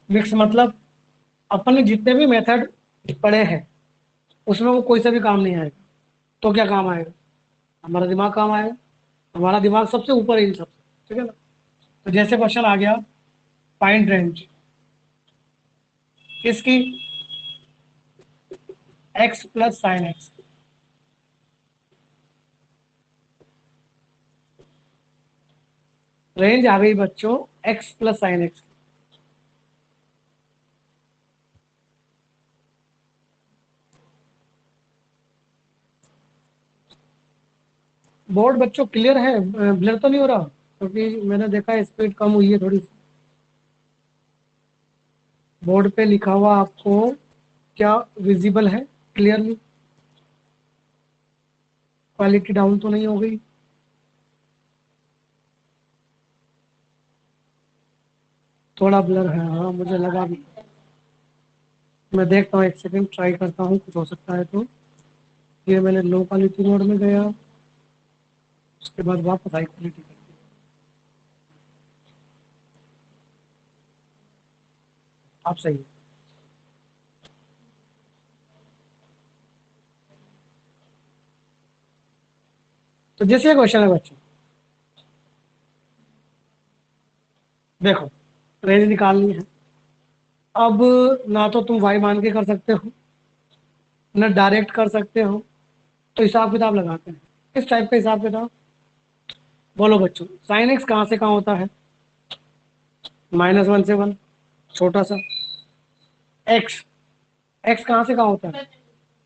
मिक्स मतलब अपने जितने भी मेथड पढ़े हैं उसमें वो कोई सा भी काम नहीं आएगा तो क्या काम आएगा, हमारा दिमाग काम आएगा। हमारा दिमाग सबसे ऊपर है इन सबसे, ठीक है ना। तो जैसे क्वेश्चन आ गया, फाइंड रेंज किसकी, x plus sine x. Range आ गई बच्चों x plus sine x. Board बच्चों क्लियर है, ब्लर तो नहीं हो रहा? क्योंकि मैंने देखा स्पीड कम हुई है थोड़ी सी। बोर्ड पे लिखा हुआ आपको क्या विजिबल है क्लियरली? क्वालिटी डाउन तो नहीं हो गई? थोड़ा ब्लर है, हाँ मुझे लगा भी। मैं देखता हूँ, एक सेकंड ट्राई करता हूँ, कुछ हो सकता है तो। ये मैंने लो क्वालिटी मोड में गया, उसके बाद वापस हाई क्वालिटी कर दिया। आप सही है। तो जैसे क्वेश्चन है बच्चों, देखो रेंज निकालनी है। अब ना तो तुम y मान के कर सकते हो, ना डायरेक्ट कर सकते हो, तो हिसाब किताब लगाते हैं। किस टाइप का हिसाब किताब? बोलो बच्चों, साइन एक्स कहाँ से कहाँ होता है? -1 से 1, छोटा सा। एक्स, एक्स कहाँ से कहाँ होता है?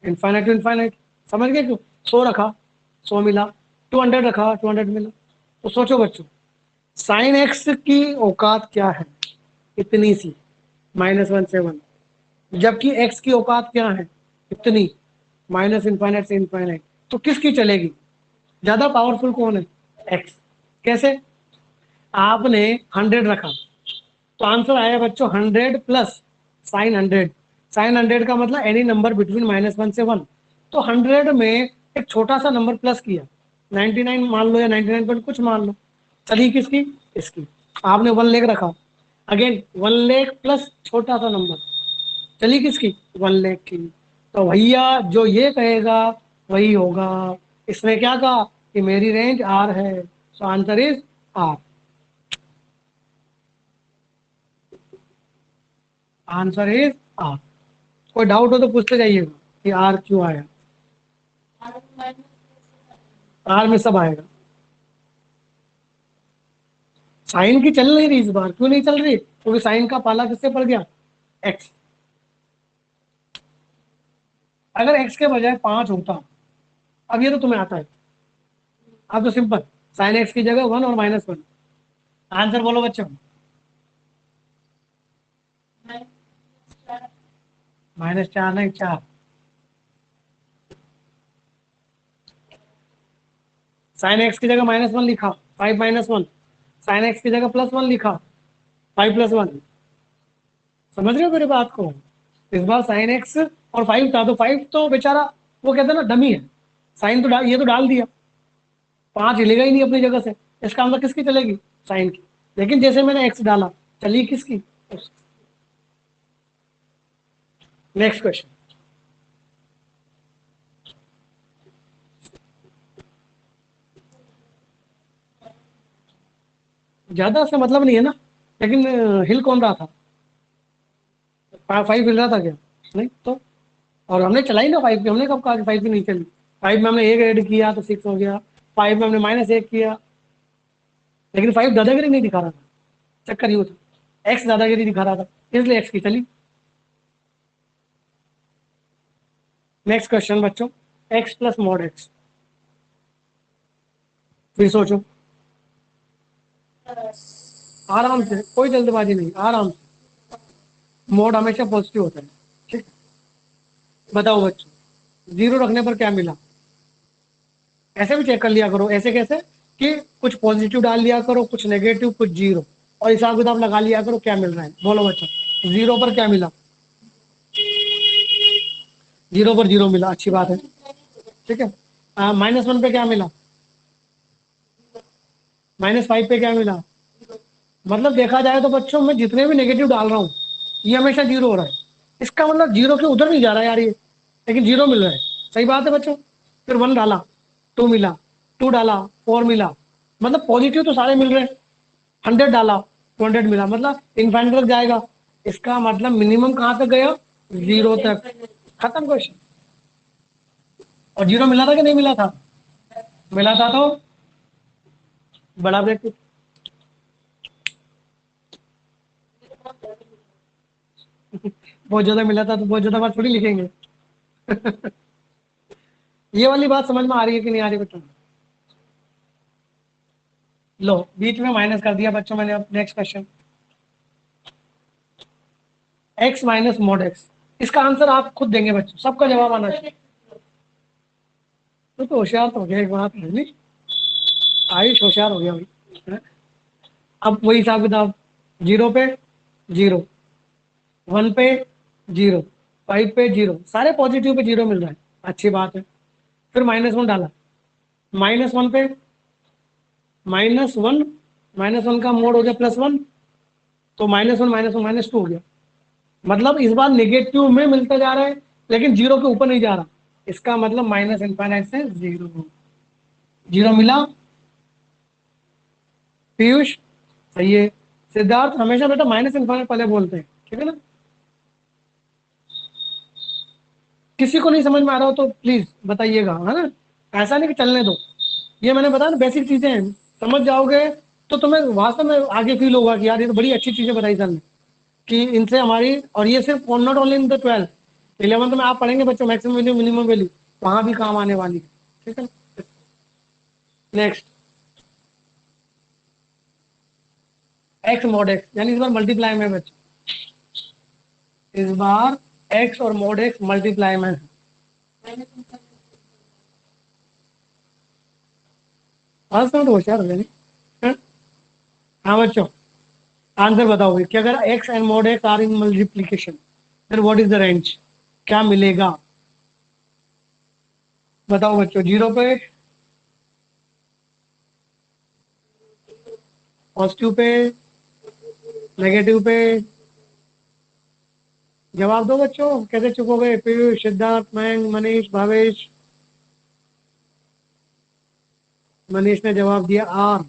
Infinite to infinite. समझ गए क्यों? 100 रखा 100 मिला, 200 रखा 200 मिला। तो सोचो बच्चों, साइन एक्स की औकात क्या है? इतनी सी, -1 से 1। जबकि एक्स की औकात क्या है? इतनी, माइनस इनफाइनाइट से इनफाइनाइट। तो किसकी चलेगी? ज्यादा पावरफुल कौन है? एक्स। कैसे? आपने 100 रखा, तो आंसर आया बच्चों 100 प्लस साइन 100। साइन 100 का मतलब एनी नंबर बिटवीन -1 से 1। तो 100 में एक छोटा सा नंबर प्लस किया, 99 मान लो या 99 पॉइंट कुछ मान लो, चली किसकी? इसकी। आपने 1 लाख रखा, अगेन 1 लाख प्लस छोटा सा नंबर, चली किसकी? 1 लाख की। तो भैया जो ये कहेगा वही होगा। इसने क्या कहा कि मेरी रेंज आर है, so answer is R. Answer is R. कोई डाउट हो तो पूछते जाइएगा कि आर क्यों आया। आर में सब आएगा। साइन की चल नहीं रही इस बार, क्यों नहीं चल रही? क्योंकि साइन का पाला किससे पड़ गया? एक्स। अगर एक्स के बजाय 5 होता, अब ये तो तुम्हें आता है, अब तो सिंपल, साइन एक्स की जगह 1 और -1। आंसर बोलो बच्चों। -4 नहीं, 4। साइन एक्स की जगह -1 लिखा, 5 -1। साइन एक्स की जगह +1 लिखा, 5 + 1। समझ रहे हो मेरी बात को? इस बार साइन एक्स और 5 था, तो 5 तो बेचारा वो कहते हैं ना डमी है। साइन तो ये तो डाल दिया, 5 हिलेगा ही नहीं अपनी जगह से। इसका मतलब किसकी चलेगी? साइन की। लेकिन जैसे मैंने एक्स डाला, चली किसकी? Next question. ज्यादा से मतलब नहीं है ना, लेकिन हिल कौन रहा था? 5 हिल रहा था क्या? नहीं तो। और हमने चलाई ना 5 की, हमने कब कहा कि 5 की नहीं चली? 5 में हमने एक ऐड किया तो 6 हो गया, 5 में हमने -1 किया, लेकिन 5 दादागिरी नहीं दिखा रहा था। चक्कर ये था, एक्स दादागिरी दिखा रहा था, इसलिए एक्स की चली। नेक्स्ट क्वेश्चन बच्चों, एक्स प्लस मॉड एक्स। फिर सोचो, आराम से, कोई जल्दबाजी नहीं, आराम से। मोड हमेशा पॉजिटिव होता है, ठीक। बताओ बच्चों, 0 रखने पर क्या मिला? ऐसे भी चेक कर लिया करो। ऐसे कैसे? कि कुछ पॉजिटिव डाल लिया करो, कुछ नेगेटिव, कुछ 0, और हिसाब किताब लगा लिया करो क्या मिल रहा है। बोलो बच्चों, 0 पर क्या मिला? 0 पर 0 मिला, अच्छी बात है, ठीक है। -1 पे क्या मिला? -5 पे क्या मिला? मतलब देखा जाए तो बच्चों, मैं जितने भी नेगेटिव डाल रहा हूँ, ये हमेशा 0 हो रहा है। इसका मतलब 0 के उधर नहीं जा रहा है यार ये, लेकिन 0 मिल रहा है। सही बात है बच्चों। फिर 1 डाला, 2 मिला, 2 डाला, 4 मिला, मतलब पॉजिटिव तो सारे मिल रहे हैं। 100 डाला, 200 मिला, मतलब इनफाइनाइट तक जाएगा। इसका मतलब मिनिमम कहाँ तक गया? 0 तक। खत्म क्वेश्चन। और 0 मिला था कि नहीं मिला था? मिला था तो बड़ा ब्रैकेट। बहुत ज्यादा मिला था तो बहुत ज्यादा बात थोड़ी लिखेंगे। ये वाली बात समझ में आ रही है कि नहीं आ रही बच्चों? लो, बीच में माइनस कर दिया बच्चों मैंने। अब next question, x minus mod x. इसका आंसर आप खुद देंगे बच्चों, सबका जवाब आना चाहिए। तो होशियार तो हो गया, एक बात है नहीं, आयुष होशियार हो गया भाई। अब वही हिसाब किताब, 0 पे 0, 1 पे 0, 5 पे 0, सारे पॉजिटिव पे 0 मिल रहा है, अच्छी बात है। फिर -1 डाला, -1 पे -1, -1 का मोड हो गया +1, तो -1 -1 -2 हो गया। मतलब इस बार नेगेटिव में मिलता जा रहा है, लेकिन जीरो के ऊपर नहीं जा रहा। इसका मतलब माइनस इनफाइनाइट से जीरो। जीरो मिला पीयूष? सही है। सिद्धार्थ हमेशा बेटा माइनस इनफाइनाइट पहले बोलते हैं, ठीक है ना। किसी को नहीं समझ में आ रहा हो तो प्लीज बताइएगा, है ना। ऐसा नहीं कि चलने दो। ये मैंने बताया ना, बेसिक चीजें हैं, समझ जाओगे तो तुम्हें वास्तव में आगे फील होगा कि यार ये तो बड़ी अच्छी चीजें बताई सर ने, कि इनसे हमारी, और ये सिर्फ not only in the 12th 11th में आप पढ़ेंगे बच्चों मैक्सिमम वैल्यू मिनिमम वैल्यू, वहां भी काम आने वाली है, ठीक है। नेक्स्ट, एक्स मॉड एक्स, यानी इस बार मल्टीप्लाई में बच्चों, इस बार एक्स और मॉड एक्स मल्टीप्लाई में है। आज तो होशियार हो गए। हाँ हाँ बच्चों, आंसर बताओगे कि अगर x and mod x are in multiplication then what is the range, क्या मिलेगा? बताओ बच्चों, जीरो पे, पॉजिटिव पे, नेगेटिव पे? जवाब दो बच्चों, कैसे चुप हो गए? पीयूष, सिद्धार्थ, मयंक, मनीष, भावेश। मनीष ने जवाब दिया आर।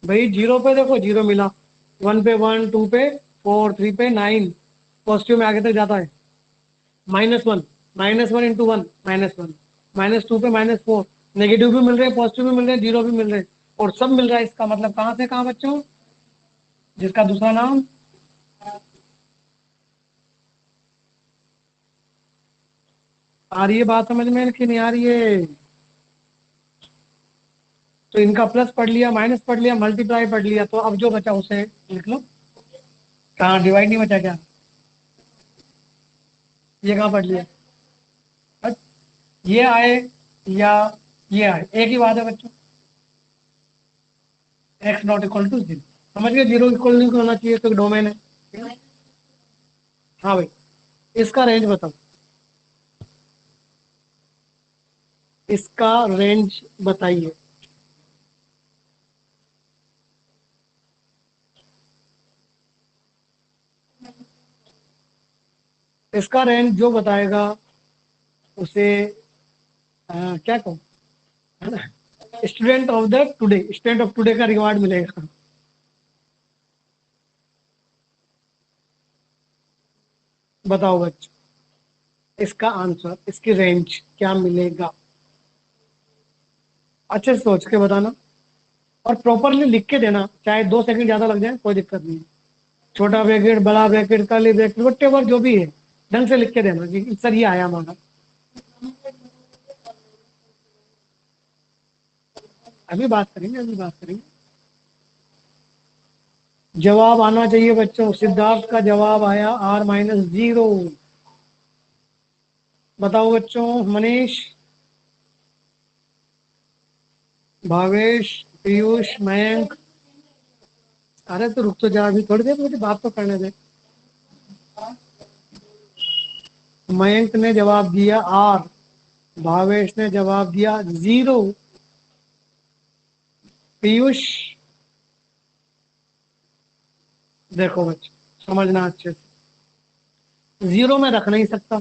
भाई जीरो पे देखो, जीरो मिला, वन पे वन, टू पे फोर, थ्री पे नाइन, पॉजिटिव में आगे तक जाता है। -1, -1 इंटू वन -1, -2 पे -4, नेगेटिव भी मिल रहे हैं, पॉजिटिव भी मिल रहे हैं, जीरो भी मिल रहे हैं, और सब मिल रहा है। इसका मतलब कहाँ से कहाँ बच्चों? जिसका दूसरा नाम, आ रही है बात समझ में कि नहीं आ रही है? तो इनका प्लस पढ़ लिया, माइनस पढ़ लिया, मल्टीप्लाई पढ़ लिया, तो अब जो बचा उसे लिख लो। कहाँ डिवाइड नहीं बचा क्या? ये कहाँ पढ़ लिया? अच्छा, ये आए या ये आए, एक ही बात है बच्चों। X not equal to zero, समझ गए? जीरो इक्वल नहीं होना चाहिए तो डोमेन है। हाँ भाई, इसका रेंज बताओ, इसका रेंज बताइए। इसका रेंज जो बताएगा उसे क्या कहूँ, है ना, student of the today, student of today का रिवार्ड मिलेगा। बताओ बच्चों, इसका आंसर, इसकी रेंज क्या मिलेगा? अच्छे से सोच के बताना, और प्रॉपरली लिख के देना, चाहे 2 सेकंड ज्यादा लग जाए कोई दिक्कत नहीं है। छोटा ब्रैकेट, बड़ा ब्रैकेट, काली ब्रैकेट, वटेवर जो भी है, ढंग से लिख के देना कि सर ये आया हमारा। अभी बात करेंगे, अभी बात करेंगे। जवाब आना चाहिए बच्चों। सिद्धार्थ का जवाब आया R-0। बताओ बच्चों, मनीष, भावेश, पीयूष, मयंक। अरे तो रुक तो जा, अभी थोड़ी देर मुझे बात तो करने दे। मयंक ने जवाब दिया आर, भावेश ने जवाब दिया जीरो, पीयूष, देखो बच्चों समझना अच्छे से, जीरो में रख नहीं सकता,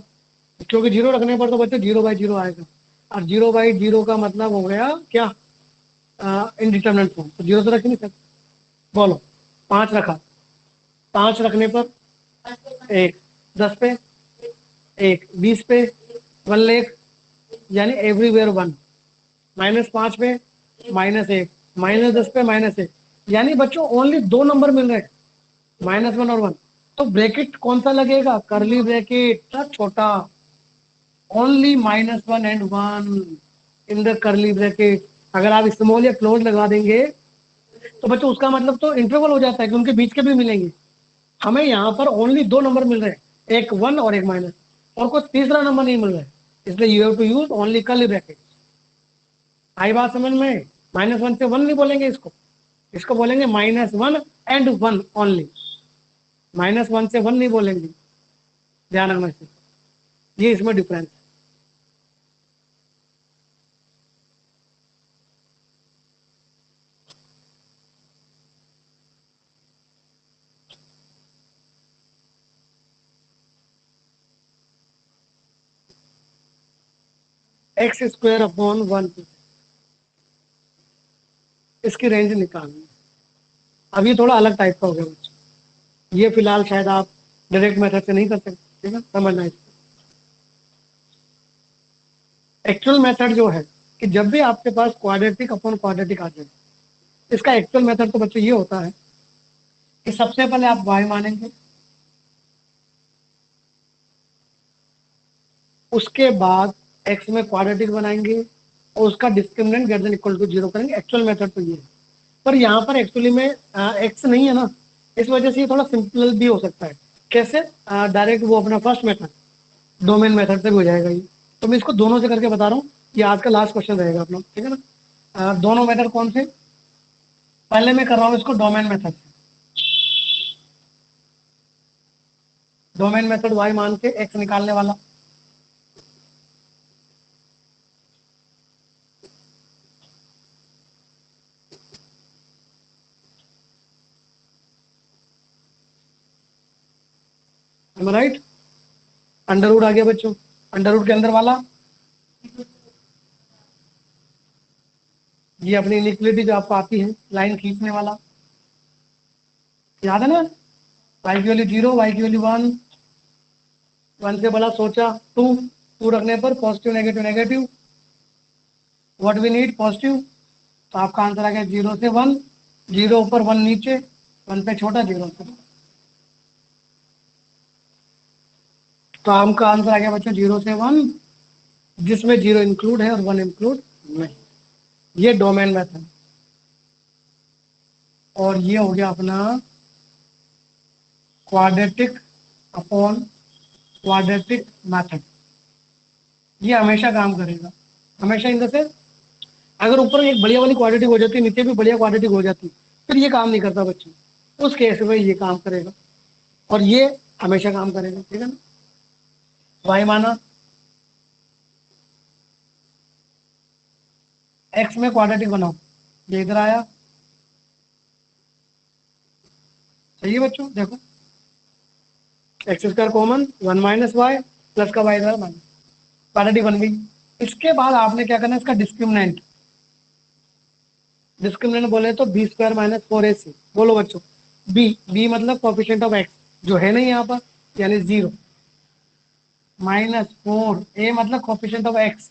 क्योंकि जीरो रखने पर तो बच्चों 0/0 आएगा, और 0/0 का मतलब हो गया क्या? इनडिटर्मिनेट फॉर्म, तो जीरो तो रख ही नहीं सकता। बोलो, 5 रखा, 5 रखने पर एक, 10 पे एक, 20 पे 1 लेख, यानी एवरीवेयर वन, -5 पे -1, -10 पे -1, यानी बच्चों ओनली 2 नंबर मिल रहे हैं, -1 और 1। तो ब्रैकेट कौन सा लगेगा? करली ब्रैकेट छोटा, ओनली -1 and 1 इन द करली ब्रैकेट। अगर आप स्मॉल या क्लोज लगा देंगे तो बच्चों उसका मतलब तो इंटरवल हो जाता है कि उनके बीच के भी मिलेंगे। हमें यहाँ पर ओनली 2 नंबर मिल रहे हैं, एक वन और एक माइनस, और कोई तीसरा नंबर नहीं मिल रहा है, इसलिए you have to use only curly bracket. आई बात समझ में? -1 से 1 नहीं बोलेंगे इसको, इसको बोलेंगे -1 and 1 ओनली, -1 से 1 नहीं बोलेंगे, ध्यान रखना चाहिए, ये इसमें डिफरेंस। एक्स स्क्वायर अपॉन 1, इसकी रेंज निकालनी है। अब ये थोड़ा अलग टाइप का हो गया बच्चों, ये फिलहाल शायद आप डायरेक्ट मेथड से नहीं कर सकते, ठीक है, समझना इसको। एक्चुअल मेथड जो है कि जब भी आपके पास क्वाड्रेटिक अपॉन क्वाड्रेटिक आ जाए, इसका एक्चुअल मेथड तो बच्चों ये होता है कि सबसे पहले आप y मानेंगे, उसके बाद x में क्वाड्रेटिक बनाएंगे और उसका discriminant greater than equal to 0 करेंगे। एक्चुअल मेथड तो ये है, पर यहाँ पर एक्चुअली में x नहीं है ना, इस वजह से ये थोड़ा सिंपल भी हो सकता है। कैसे? डायरेक्ट वो अपना फर्स्ट मेथड डोमेन मेथड से भी हो जाएगा ये। तो मैं इसको दोनों से करके बता रहा हूँ, ये आज का लास्ट क्वेश्चन रहेगा अपना, ठीक है ना। दोनों मेथड कौन से? पहले मैं कर रहा हूँ इसको डोमेन मेथड से। डोमेन मेथड y मान के x निकालने वाला, राइट। अंडर रूट आ गया बच्चों, अंडर रूट के अंदर वाला ये अपनी इनिक्वलिटी जो आपको आती है लाइन खींचने वाला, याद है ना, y की वैल्यू 0, y की वैल्यू 1, 1 से बड़ा सोचा 2, 2 रखने पर positive negative negative, what we need positive, तो आपका आंसर आ गया 0 से 1, 0 ऊपर 1 नीचे, 1 पे छोटा 0 से, तो आपका आंसर आ गया बच्चों 0 से 1, जिसमें 0 इंक्लूड है और 1 इंक्लूड नहीं। ये डोमेन मेथड, और ये हो गया अपना क्वाड्रेटिक अपॉन क्वाड्रेटिक मेथड। ये हमेशा काम करेगा, हमेशा इन द सेंस अगर ऊपर एक बढ़िया वाली क्वाड्रेटिक हो जाती है, नीचे भी बढ़िया क्वाड्रेटिक हो जाती, फिर ये काम नहीं करता बच्चों, उस केस में ये काम करेगा और ये हमेशा काम करेगा, ठीक है ना। वाई माना, एक्स में क्वाड्रेटिक बनाओ, ये इधर आया, सही है बच्चों, देखो x square common 1 minus y plus का वाई इधर माइनस, क्वाड्रेटिक बन गई। इसके बाद आपने क्या करना है, इसका डिस्क्रिमिनेंट, डिस्क्रिमिनेंट बोले तो बी स्क्वायर माइनस 4ac, बोलो बच्चों, बी मतलब कोफिशिएंट ऑफ एक्स जो है नहीं यहाँ पर, यानी 0 माइनस 4a मतलब कोफिशिएंट ऑफ एक्स,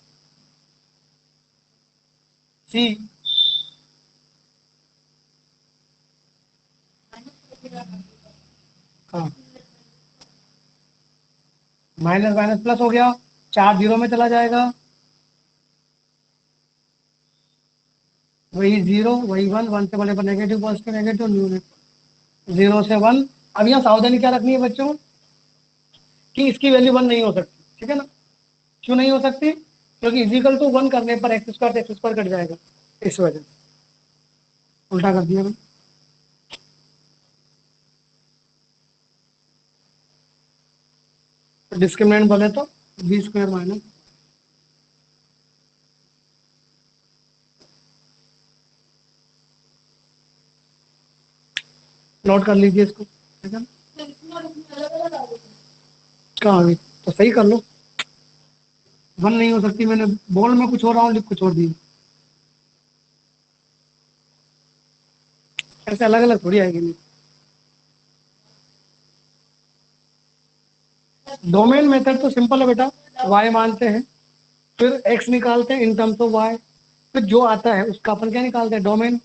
सी हाँ माइनस माइनस प्लस हो गया, 4 0 में चला जाएगा, वही 0 वही 1, 1 से बड़े पर नेगेटिव पॉजिटिव नेगेटिव न्यू, 0 से 1। अब यहाँ सावधानी क्या रखनी है बच्चों कि इसकी वैल्यू 1 नहीं हो सकती, ठीक है ना। क्यों नहीं हो सकती? क्योंकि इजिकल टू 1 करने पर एक्स स्क्वायर से एक्स स्क्वायर कट जाएगा, इस वजह से उल्टा कर दिया मैंने। डिस्क्रिमिनेंट बोले तो बी स्क्वायर माइनस, नोट कर लीजिए इसको, ठीक है। कहाँ अभी तो सही कर लो, 1 नहीं हो सकती, मैंने बोल में कुछ हो रहा हूँ लिख कुछ और दी, ऐसे अलग अलग थोड़ी आएगी। नहीं, डोमेन मेथड तो सिंपल है बेटा, y मानते हैं, फिर x निकालते हैं इन टर्म्स ऑफ y, फिर जो आता है उसका अपन क्या निकालते हैं, डोमेन।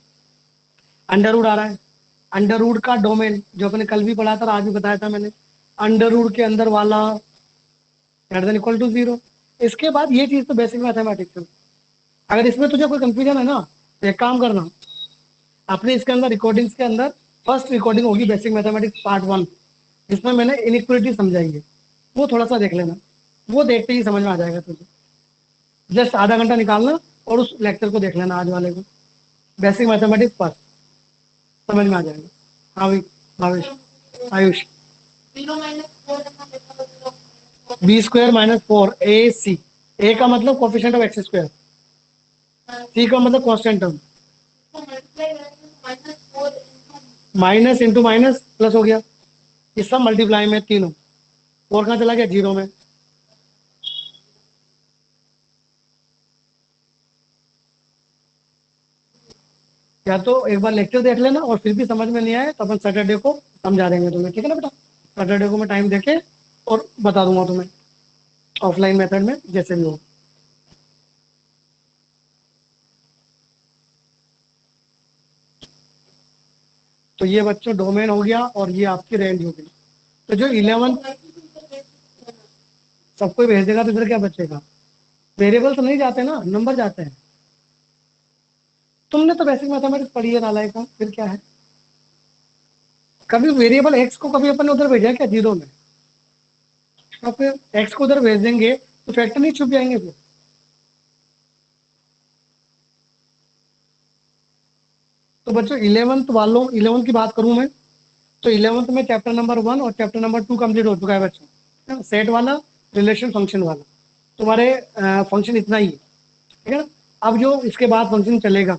अंडर रूट आ रहा है, अंडर रूट का डोमेन जो अपने कल भी पढ़ा था, आज भी बताया था मैंने, अंडर रूट के अंदर वाला ग्रेटर देन इक्वल टू 0। इसके बाद ये चीज तो बेसिक मैथमेटिक्स है। अगर इसमें तुझे कोई कंफ्यूजन है ना, तो एक काम करना, अपने इसके अंदर रिकॉर्डिंग्स के अंदर फर्स्ट रिकॉर्डिंग होगी बेसिक मैथमेटिक्स पार्ट 1, जिसमें मैंने इनइक्वालिटी समझाई है, वो थोड़ा सा देख लेना, वो देखते ही समझ में आ जाएगा तुझे। जस्ट आधा घंटा निकालना और उस लेक्चर को देख लेना, आज वाले को, बेसिक मैथमेटिक्स फर्स्ट, समझ में आ जाएगा। हाँ भाई Bhavesh, Ayush, b square minus 4ac, a का मतलब coefficient of x square, c का मतलब constant term, minus into minus plus हो गया, ये सब मल्टीप्लाई में तीनों, और कहाँ चला गया 0 में, या तो एक बार लेक्चर देख लेना और फिर भी समझ में नहीं आए तो अपन सैटरडे को समझा देंगे तुम्हें, ठीक है ना बेटा। सैटरडे को मैं टाइम देके और बता दूंगा तुम्हें ऑफलाइन मेथड में जैसे भी हो। तो ये बच्चों डोमेन हो गया और ये आपकी रेंज हो गई। तो जो 11 सबको भेज देगा तो इधर क्या बचेगा, वेरिएबल तो नहीं जाते ना, नंबर जाते हैं। तुमने तो बेसिक मैथमेटिक्स पढ़ी है नालायक का, फिर क्या है। कभी वेरिएबल एक्स को कभी अपन ने उधर भेजा क्या जीरो में, और फिर एक्स को उधर भेज देंगे तो फैक्टर नहीं छुप जाएंगे फिर। तो बच्चों 11th वालों 11th की बात करूं मैं, तो 11th में चैप्टर नंबर 1 और चैप्टर नंबर 2 कंप्लीट हो चुका है बच्चों। सेट वाला, रिलेशन फंक्शन वाला, तुम्हारे फंक्शन इतना ही है, ठीक है ना। अब जो इसके बाद फंक्शन चलेगा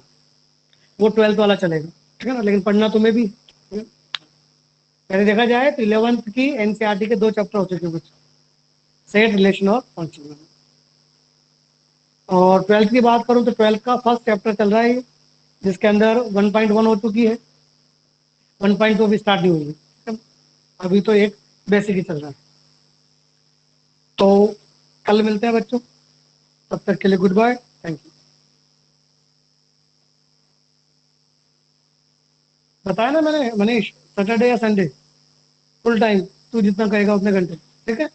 वो 12th वाला चलेगा, ठीक है ना, लेकिन पढ़ना तुम्हें भी, ठीक है? पहले देखा जाए तो 11th की एनसीईआरटी के 2 चैप्टर हो चुके हैं बच्चों, सेट, रिलेशन और फंक्शन। और 12th की बात करूं तो 12th का फर्स्ट चैप्टर चल रहा है ये, जिसके अंदर 1.1 हो चुकी है, 1.2 भी स्टार्ट नहीं हुई है, ठीक है? अभी तो एक बेसिक ही चल रहा है। तो कल मिलते हैं बच्चों, तब तक के लिए गुड बाय, थैंक यू। बताया ना मैंने मनीष, सैटरडे या संडे फुल टाइम, तू जितना कहेगा उतने घंटे, ठीक है।